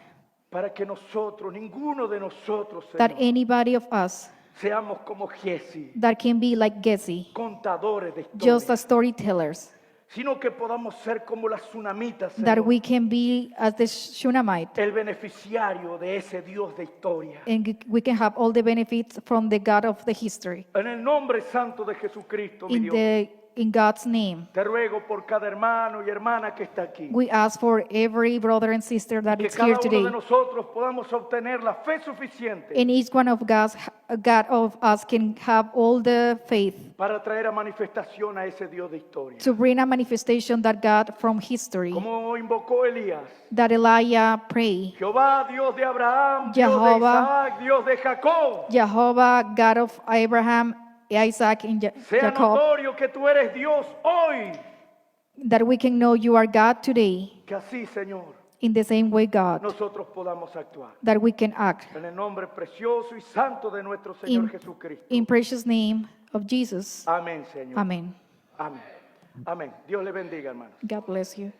para que nosotros, ninguno de nosotros, that Señor, anybody of us seamos como Giesi, that can be like Geshe, contadores de just historias, as storytellers, sino que podamos ser como las tsunamitas, that Señor, we can be as the Shunammite, el beneficiario de ese Dios de historia. and we can have all the benefits from the God of the history. En el nombre santo de Jesucristo, mi Dios, In God's name, te ruego por cada hermano y hermana que está aquí, we ask for every brother and sister that que is here cada uno today, de nosotros podamos obtener la fe suficiente and each one of God of us can have all the faith para traer a manifestación a ese Dios de historia. to bring a manifestation that God from history, Como invocó Elías, that Elijah prayed. Jehová, Dios de Abraham, Dios de Jehová. Isaac, Dios de Jacob, Jehovah, God of Abraham, Isaac, and sea Jacob, notorio que tú eres Dios hoy. that we can know you are God today, Que así, Señor, in the same way, God, nosotros podamos actuar. that we can act. En el nombre precioso y santo de nuestro Señor Jesucristo. In precious name of Jesus. Amén, Señor. Amen. Amén. Amén. Dios le bendiga, hermano. God bless you.